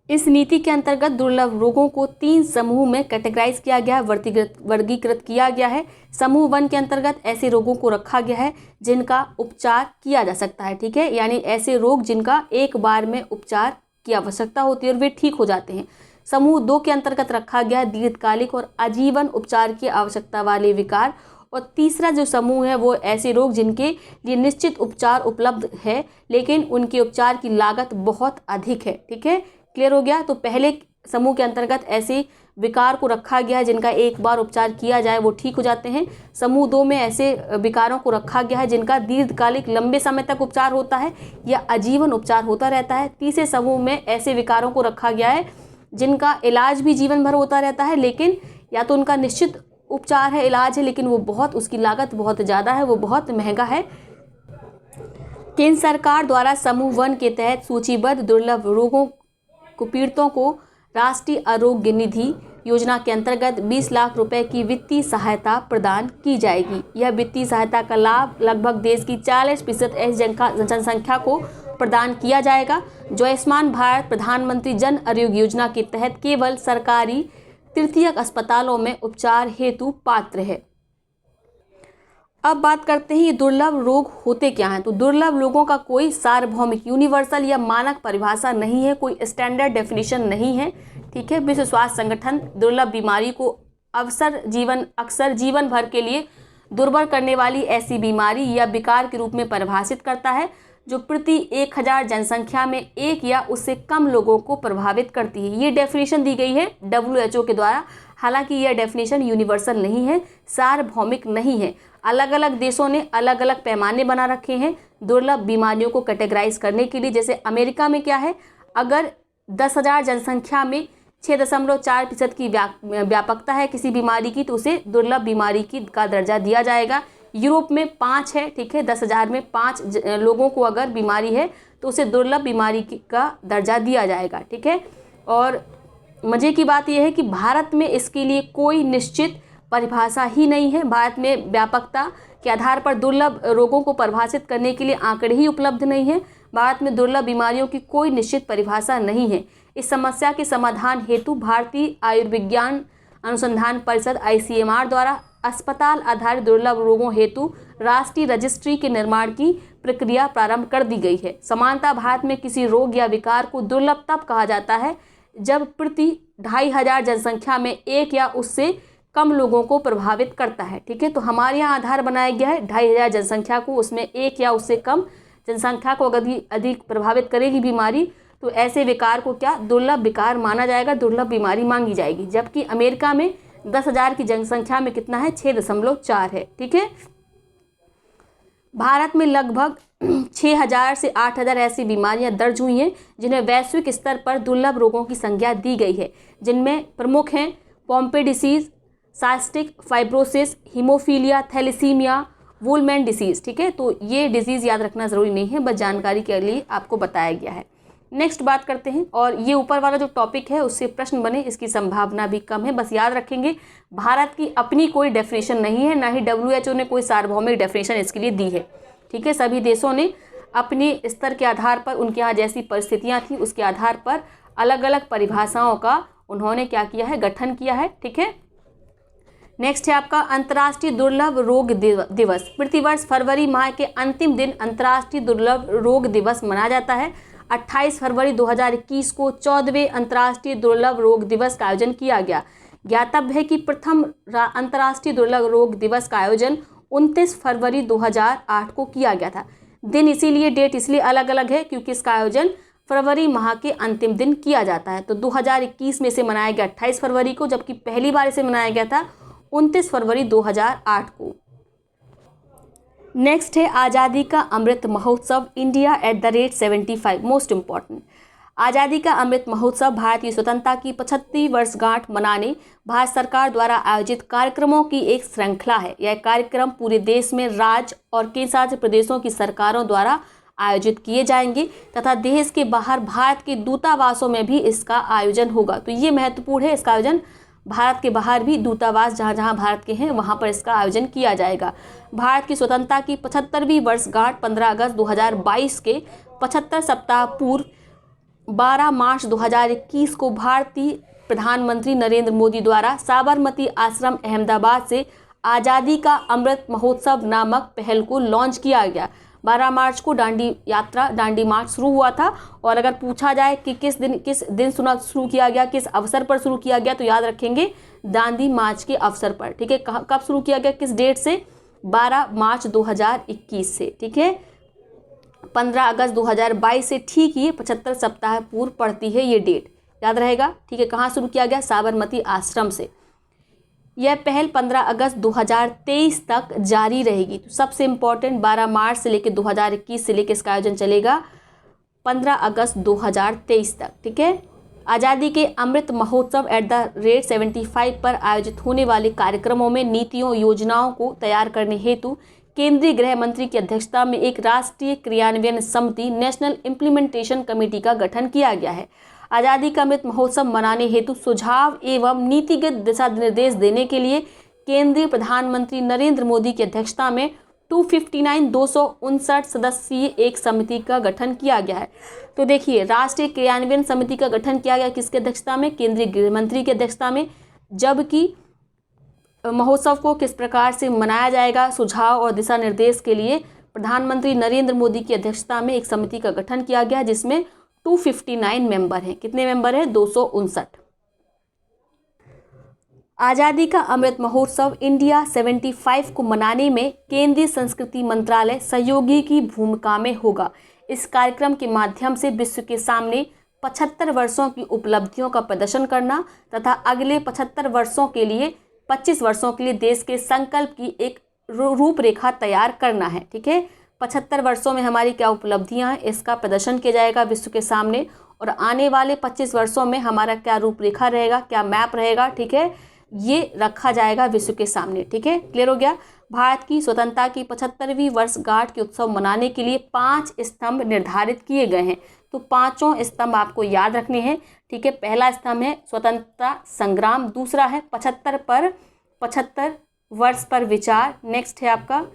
इस नीति के अंतर्गत दुर्लभ रोगों को 3 समूह में कैटेगराइज किया गया है, वर्गीकृत किया गया है। समूह 1 के अंतर्गत ऐसे रोगों को रखा गया है जिनका उपचार किया जा सकता है, ठीक है, यानी ऐसे रोग जिनका एक बार में उपचार की आवश्यकता होती है और वे ठीक हो जाते हैं। समूह 2 के अंतर्गत रखा गया है दीर्घकालिक और आजीवन उपचार की आवश्यकता वाले विकार। और तीसरा जो समूह है वो ऐसे रोग जिनके लिए निश्चित उपचार उपलब्ध है लेकिन उनके उपचार की लागत बहुत अधिक है, ठीक है, क्लियर हो गया। तो पहले समूह के अंतर्गत ऐसे विकार को रखा गया है जिनका एक बार उपचार किया जाए वो ठीक हो जाते हैं। समूह 2 में ऐसे विकारों को रखा गया है जिनका दीर्घकालिक लंबे समय तक उपचार होता है या आजीवन उपचार होता रहता है। तीसरे समूह में ऐसे विकारों को रखा गया है जिनका इलाज भी जीवन भर होता रहता है लेकिन या तो उनका निश्चित उपचार है, इलाज है, लेकिन वो बहुत उसकी लागत बहुत ज़्यादा है, वो बहुत महंगा है। केंद्र सरकार द्वारा समूह 1 के तहत सूचीबद्ध दुर्लभ रोगों को पीड़ितों को राष्ट्रीय आरोग्य निधि योजना के अंतर्गत 20 लाख रुपए की वित्तीय सहायता प्रदान की जाएगी। यह वित्तीय सहायता का लाभ लगभग देश की 40% ऐसी जनसंख्या को प्रदान किया जाएगा जो आयुष्मान भारत प्रधानमंत्री जन आरोग्य योजना के तहत केवल सरकारी तृतीयक अस्पतालों में उपचार हेतु पात्र है। अब बात करते हैं ये दुर्लभ रोग होते क्या हैं। तो दुर्लभ रोगों का कोई सार्वभौमिक यूनिवर्सल या मानक परिभाषा नहीं है, कोई स्टैंडर्ड डेफिनेशन नहीं है, ठीक है। विश्व स्वास्थ्य संगठन दुर्लभ बीमारी को अक्सर जीवन भर के लिए दुर्बल करने वाली ऐसी बीमारी या विकार के रूप में परिभाषित करता है जो प्रति 1000 जनसंख्या में 1 या उससे कम लोगों को प्रभावित करती है। ये डेफिनेशन दी गई है WHO के द्वारा। हालांकि यह डेफिनेशन यूनिवर्सल नहीं है, सार्वभौमिक नहीं है। अलग अलग देशों ने अलग अलग पैमाने बना रखे हैं दुर्लभ बीमारियों को कैटेगराइज करने के लिए। जैसे अमेरिका में क्या है, अगर 10,000 जनसंख्या में 6.4% की व्यापकता है किसी बीमारी की तो उसे दुर्लभ बीमारी का दर्जा दिया जाएगा। यूरोप में 5 है, ठीक है, 10,000 में 5 लोगों को अगर बीमारी है तो उसे दुर्लभ बीमारी का दर्जा दिया जाएगा, ठीक है। और मज़े की बात यह है कि भारत में इसके लिए कोई निश्चित परिभाषा ही नहीं है। भारत में व्यापकता के आधार पर दुर्लभ रोगों को परिभाषित करने के लिए आंकड़े ही उपलब्ध नहीं है। भारत में दुर्लभ बीमारियों की कोई निश्चित परिभाषा नहीं है। इस समस्या के समाधान हेतु भारतीय आयुर्विज्ञान अनुसंधान परिषद ICMR द्वारा अस्पताल आधारित दुर्लभ रोगों हेतु राष्ट्रीय रजिस्ट्री के निर्माण की प्रक्रिया प्रारंभ कर दी गई है। समानतः भारत में किसी रोग या विकार को दुर्लभ तब कहा जाता है जब प्रति 2500 जनसंख्या में 1 या उससे कम लोगों को प्रभावित करता है, ठीक है। तो हमारे यहाँ आधार बनाया गया है 2500 जनसंख्या को, उसमें 1 या उससे कम जनसंख्या को अगर अधिक प्रभावित करेगी बीमारी तो ऐसे विकार को क्या दुर्लभ विकार माना जाएगा, दुर्लभ बीमारी मांगी जाएगी। जबकि अमेरिका में 10,000 की जनसंख्या में कितना है, 6.4 है, ठीक है। भारत में लगभग 6,000 से 8,000 ऐसी बीमारियां दर्ज हुई हैं जिन्हें वैश्विक स्तर पर दुर्लभ रोगों की संज्ञा दी गई है, जिनमें प्रमुख हैं Pompe disease, cystic fibrosis, haemophilia, thalassaemia, Wolman disease, ठीक है। तो ये डिजीज़ याद रखना ज़रूरी नहीं है, बस जानकारी के लिए आपको बताया गया है। नेक्स्ट बात करते हैं, और ये ऊपर वाला जो टॉपिक है उससे प्रश्न बने इसकी संभावना भी कम है। बस याद रखेंगे भारत की अपनी कोई डेफिनेशन नहीं है, ना ही WHO ने कोई सार्वभौमिक डेफिनेशन इसके लिए दी है, ठीक है। सभी देशों ने अपने स्तर के आधार पर, उनके यहाँ जैसी परिस्थितियाँ थी उसके आधार पर अलग अलग परिभाषाओं का उन्होंने क्या किया है, गठन किया है, ठीक है। नेक्स्ट है आपका अंतर्राष्ट्रीय दुर्लभ रोग दिवस। प्रतिवर्ष फरवरी माह के अंतिम दिन अंतर्राष्ट्रीय दुर्लभ रोग दिवस मनाया जाता है। 28 फरवरी 2021 को 14वें अंतर्राष्ट्रीय दुर्लभ रोग दिवस का आयोजन किया गया। ज्ञातव्य है कि प्रथम अंतर्राष्ट्रीय दुर्लभ रोग दिवस का आयोजन 29 फरवरी 2008 को किया गया था। दिन इसीलिए, डेट इसलिए अलग अलग है क्योंकि इसका आयोजन फरवरी माह के अंतिम दिन किया जाता है। तो 2021 में से मनाया गया 28 फरवरी को, जबकि पहली बार इसे मनाया गया था 29 फरवरी 2008 को। नेक्स्ट है आज़ादी का Amrit Mahotsav India @75। Most important, आज़ादी का अमृत महोत्सव भारतीय स्वतंत्रता की 75वीं वर्षगांठ मनाने भारत सरकार द्वारा आयोजित कार्यक्रमों की एक श्रृंखला है। यह कार्यक्रम पूरे देश में राज्य और केंद्रशासित प्रदेशों की सरकारों द्वारा आयोजित किए जाएंगे तथा देश के बाहर भारत के दूतावासों में भी इसका आयोजन होगा। तो ये महत्वपूर्ण है, इसका आयोजन भारत के बाहर भी दूतावास जहाँ जहाँ भारत के हैं वहाँ पर इसका आयोजन किया जाएगा। भारत की स्वतंत्रता की 75वीं वर्षगांठ 15 अगस्त 2022 के 75 सप्ताह पूर्व 12 मार्च 2021 को भारतीय प्रधानमंत्री नरेंद्र मोदी द्वारा साबरमती आश्रम अहमदाबाद से आज़ादी का अमृत महोत्सव नामक पहल को लॉन्च किया गया। 12 मार्च को दांडी मार्च शुरू हुआ था। और अगर पूछा जाए कि किस दिन शुरू किया गया, किस अवसर पर शुरू किया गया, तो याद रखेंगे दांडी मार्च के अवसर पर। ठीक है, कब शुरू किया गया, किस डेट से? 12 मार्च 2021 से। ठीक है, 15 अगस्त 2022 से ठीक ये 75 सप्ताह पूर्व पड़ती है ये डेट, याद रहेगा। ठीक है, कहाँ शुरू किया गया? साबरमती आश्रम से। यह पहल 15 अगस्त 2023 तक जारी रहेगी। तो सबसे इम्पोर्टेंट 12 मार्च से लेकर 2021 से लेकर इसका आयोजन चलेगा 15 अगस्त 2023 तक। ठीक है, आज़ादी के अमृत महोत्सव @75 पर आयोजित होने वाले कार्यक्रमों में नीतियों योजनाओं को तैयार करने हेतु केंद्रीय गृह मंत्री की अध्यक्षता में एक राष्ट्रीय क्रियान्वयन समिति नेशनल इम्प्लीमेंटेशन कमेटी का गठन किया गया है। आज़ादी का अमृत महोत्सव मनाने हेतु सुझाव एवं नीतिगत दिशा निर्देश देने के लिए केंद्रीय प्रधानमंत्री नरेंद्र मोदी की अध्यक्षता में 259 सदस्यीय एक समिति का गठन किया गया है। तो देखिए, राष्ट्रीय क्रियान्वयन समिति का गठन किया गया किसकी अध्यक्षता में? केंद्रीय गृह मंत्री की अध्यक्षता में। जबकि महोत्सव को किस प्रकार से मनाया जाएगा, सुझाव और दिशा निर्देश के लिए प्रधानमंत्री नरेंद्र मोदी की अध्यक्षता में एक समिति का गठन किया गया, जिसमें 259 मेंबर हैं। कितने मेंबर हैं? 259। आज़ादी का अमृत महोत्सव इंडिया 75 को मनाने में केंद्रीय संस्कृति मंत्रालय सहयोगी की भूमिका में होगा। इस कार्यक्रम के माध्यम से विश्व के सामने 75 वर्षों की उपलब्धियों का प्रदर्शन करना तथा अगले 25 वर्षों के लिए देश के संकल्प की एक रूपरेखा तैयार करना है। ठीक है, 75 वर्षों में हमारी क्या उपलब्धियां हैं, इसका प्रदर्शन किया जाएगा विश्व के सामने। और आने वाले 25 वर्षों में हमारा क्या रूपरेखा रहेगा, क्या मैप रहेगा, ठीक है, ये रखा जाएगा विश्व के सामने। ठीक है, क्लियर हो गया। भारत की स्वतंत्रता की 75वीं वर्षगांठ के उत्सव मनाने के लिए 5 स्तंभ निर्धारित किए गए हैं। तो पांचों स्तंभ आपको याद रखने हैं। ठीक है, पहला स्तंभ है स्वतंत्रता संग्राम, दूसरा है 75 वर्ष पर विचार, नेक्स्ट है आपका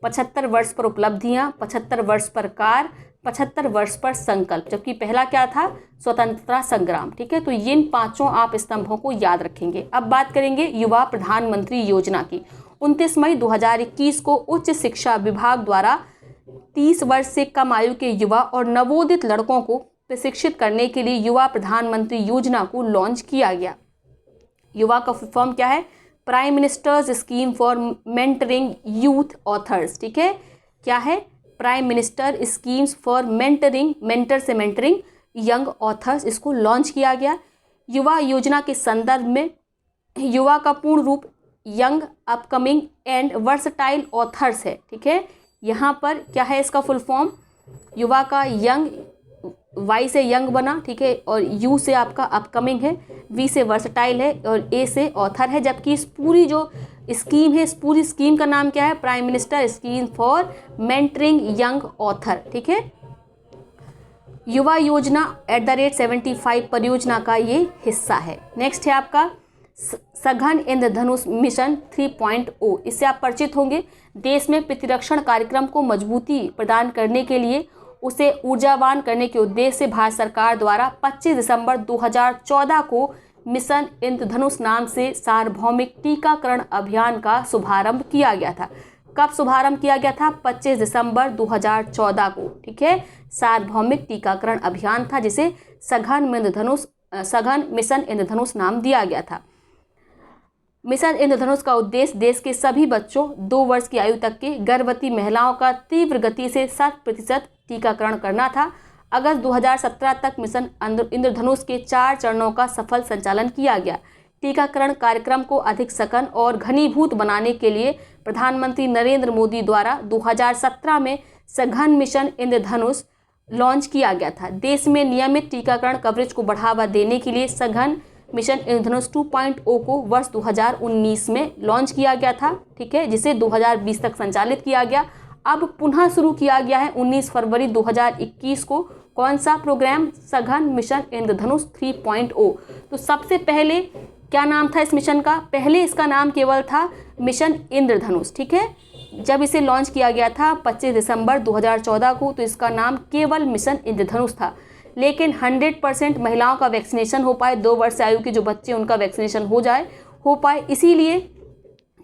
75 वर्ष पर उपलब्धियां, 75 वर्ष पर कार्य, 75 वर्ष पर संकल्प। जबकि पहला क्या था? स्वतंत्रता संग्राम। ठीक है, तो इन पांचों आप स्तंभों को याद रखेंगे। अब बात करेंगे युवा प्रधानमंत्री योजना की। 29 मई 2021 को उच्च शिक्षा विभाग द्वारा 30 वर्ष से कम आयु के युवा और नवोदित लड़कों को प्रशिक्षित करने के लिए युवा प्रधानमंत्री योजना को लॉन्च किया गया। युवा का फुल फॉर्म क्या है? Prime ministers scheme for mentoring youth authors. ठीक है, क्या है? Prime minister schemes for mentoring, mentor से मेंटरिंग यंग ऑथर्स, इसको लॉन्च किया गया। युवा योजना के संदर्भ में युवा का पूर्ण रूप young, upcoming and versatile authors है। ठीक है, यहाँ पर क्या है इसका फुल फॉर्म? युवा का यंग, वाई से यंग बना, ठीक है, और यू से आपका अपकमिंग है, वी से वर्सटाइल है और ए से ऑथर है। जबकि इस पूरी जो स्कीम है, इस पूरी स्कीम का नाम क्या है? Prime minister scheme for mentoring young author. ठीक है, युवा योजना @75 परियोजना का ये हिस्सा है। नेक्स्ट है आपका सघन इंद्रधनुष मिशन 3.0। इससे आप परिचित होंगे। देश में प्रतिरक्षण कार्यक्रम को मजबूती प्रदान करने के लिए उसे ऊर्जावान करने के उद्देश्य से भारत सरकार द्वारा 25 दिसंबर 2014 को मिशन इंद्रधनुष नाम से सार्वभौमिक टीकाकरण अभियान का शुभारंभ किया गया था। कब शुभारंभ किया गया था? 25 दिसंबर 2014 को। ठीक है, सार्वभौमिक टीकाकरण अभियान था जिसे सघन मिशन इंद्रधनुष नाम दिया गया था। मिशन इंद्रधनुष का उद्देश्य देश के सभी बच्चों 2 वर्ष की आयु तक के गर्भवती महिलाओं का तीव्र गति से 100% टीकाकरण करना था। अगस्त 2017 तक मिशन इंद्रधनुष के 4 चरणों का सफल संचालन किया गया। टीकाकरण कार्यक्रम को अधिक सघन और घनीभूत बनाने के लिए प्रधानमंत्री नरेंद्र मोदी द्वारा 2017 में सघन मिशन इंद्रधनुष लॉन्च किया गया था। देश में नियमित टीकाकरण कवरेज को बढ़ावा देने के लिए सघन मिशन इंद्रधनुष 2.0 को वर्ष 2019 में लॉन्च किया गया था। ठीक है, जिसे 2020 तक संचालित किया गया। अब पुनः शुरू किया गया है 19 फरवरी 2021 को। कौन सा प्रोग्राम? सघन मिशन इंद्रधनुष 3.0। तो सबसे पहले क्या नाम था इस मिशन का? पहले इसका नाम केवल था मिशन इंद्रधनुष। ठीक है, जब इसे लॉन्च किया गया था 25 दिसंबर 2014 को, तो इसका नाम केवल मिशन इंद्रधनुष था। लेकिन 100% महिलाओं का वैक्सीनेशन हो पाए, 2 वर्ष से आयु के जो बच्चे उनका वैक्सीनेशन हो पाए। इसीलिए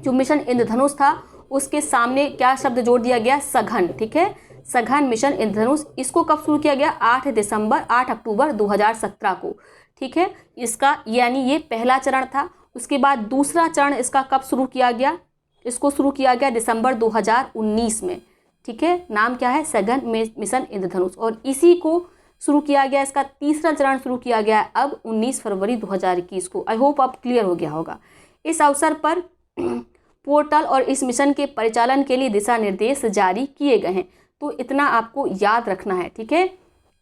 जो मिशन इंद्रधनुष था उसके सामने क्या शब्द जोड़ दिया गया? सघन। ठीक है, सघन मिशन इंद्रधनुष। इसको कब शुरू किया गया? 8 अक्टूबर 2017 को। ठीक है, इसका यानी ये पहला चरण था। उसके बाद दूसरा चरण इसका कब शुरू किया गया? इसको शुरू किया गया दिसंबर 2019 में। ठीक है, नाम क्या है? सघन मिशन इंद्रधनुष। और इसी को शुरू किया गया, इसका तीसरा चरण शुरू किया गया है अब 19 फरवरी 2021 को। आई होप अब क्लियर हो गया होगा। इस अवसर पर पोर्टल और इस मिशन के परिचालन के लिए दिशा निर्देश जारी किए गए हैं, तो इतना आपको याद रखना है। ठीक है,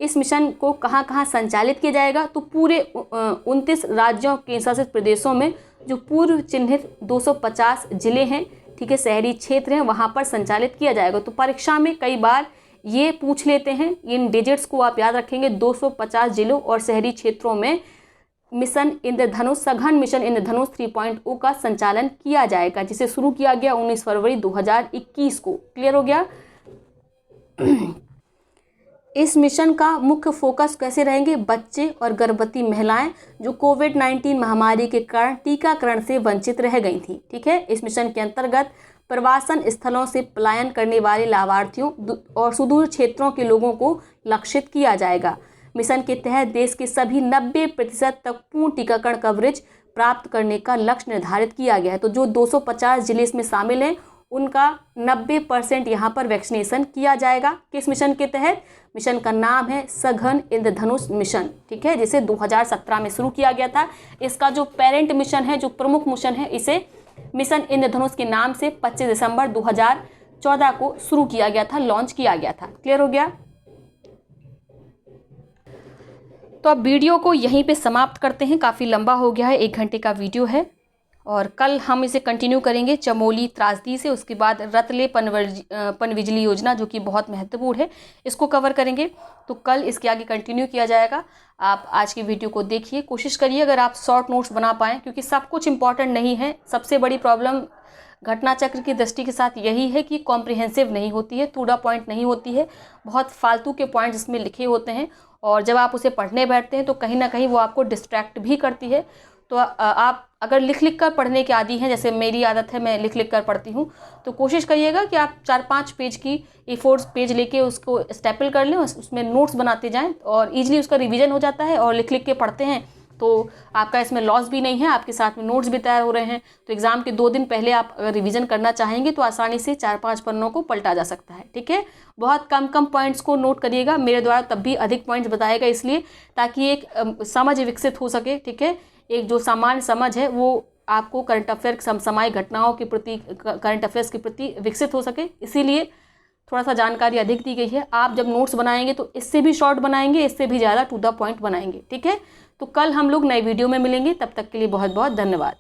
इस मिशन को कहाँ कहाँ संचालित किया जाएगा? तो पूरे 29 राज्यों केंद्र शासित प्रदेशों में जो पूर्व चिन्हित 250 जिले हैं, ठीक है, शहरी क्षेत्र हैं, वहाँ पर संचालित किया जाएगा। तो परीक्षा में कई बार ये पूछ लेते हैं, इन डिजिट्स को आप याद रखेंगे। 250 जिलों और शहरी क्षेत्रों में मिशन इंद्रधनुष, सघन मिशन इंद्रधनुष 3.0 का संचालन किया जाएगा, जिसे शुरू किया गया 19 फरवरी 2021 को। क्लियर हो गया? इस मिशन का मुख्य फोकस कैसे रहेंगे? बच्चे और गर्भवती महिलाएं जो कोविड-19 महामारी के कारण टीकाकरण से वंचित रह गई थी। ठीक है, इस मिशन के अंतर्गत प्रवासन स्थलों से पलायन करने वाले लाभार्थियों और सुदूर क्षेत्रों के लोगों को लक्षित किया जाएगा। मिशन के तहत देश के सभी 90% तक पूर्ण टीकाकरण कवरेज प्राप्त करने का लक्ष्य निर्धारित किया गया है। तो जो 250 जिले इसमें शामिल हैं उनका 90% यहाँ पर वैक्सीनेशन किया जाएगा। किस मिशन के तहत? मिशन का नाम है सघन इंद्रधनुष मिशन। ठीक है, जिसे 2017 में शुरू किया गया था। इसका जो पेरेंट मिशन है, जो प्रमुख मिशन है, इसे मिशन इंद्रधनुष के नाम से 25 दिसंबर 2014 को शुरू किया गया था, लॉन्च किया गया था। क्लियर हो गया? तो अब वीडियो को यहीं पे समाप्त करते हैं, काफ़ी लंबा हो गया है, 1 घंटे का वीडियो है। और कल हम इसे कंटिन्यू करेंगे चमोली त्रासदी से। उसके बाद रतले पनबिजली योजना, जो कि बहुत महत्वपूर्ण है, इसको कवर करेंगे। तो कल इसके आगे कंटिन्यू किया जाएगा। आप आज की वीडियो को देखिए, कोशिश करिए अगर आप शॉर्ट नोट्स बना पाएँ, क्योंकि सब कुछ इंपॉर्टेंट नहीं है। सबसे बड़ी प्रॉब्लम घटना चक्र की दृष्टि के साथ यही है कि कॉम्प्रिहेंसिव नहीं होती है, टू द पॉइंट नहीं होती है, बहुत फालतू के पॉइंट्स इसमें लिखे होते हैं। और जब आप उसे पढ़ने बैठते हैं तो कहीं ना कहीं वो आपको डिस्ट्रैक्ट भी करती है। तो आप अगर लिख कर पढ़ने के आदी हैं, जैसे मेरी आदत है, मैं लिख कर पढ़ती हूँ, तो कोशिश करिएगा कि आप 4-5 पेज की A4 पेज लेके उसको स्टेपल कर लें, उसमें नोट्स बनाते जाएं और ईजिली उसका रिवीजन हो जाता है। और लिख के पढ़ते हैं तो आपका इसमें लॉस भी नहीं है, आपके साथ में नोट्स भी तैयार हो रहे हैं। तो एग्ज़ाम के 2 दिन पहले आप अगर रिवीजन करना चाहेंगे तो आसानी से 4-5 पन्नों को पलटा जा सकता है। ठीक है, बहुत कम पॉइंट्स को नोट करिएगा, मेरे द्वारा तब भी अधिक पॉइंट्स बताएगा, इसलिए ताकि एक समझ विकसित हो सके। ठीक है, एक जो सामान्य समझ है वो आपको करंट अफेयर, समसामयिक घटनाओं के प्रति, करंट अफेयर्स के प्रति विकसित हो सके, इसीलिए थोड़ा सा जानकारी अधिक दी गई है। आप जब नोट्स बनाएंगे तो इससे भी शॉर्ट बनाएंगे, इससे भी ज़्यादा टू द पॉइंट बनाएंगे। ठीक है, तो कल हम लोग नए वीडियो में मिलेंगे, तब तक के लिए बहुत बहुत धन्यवाद।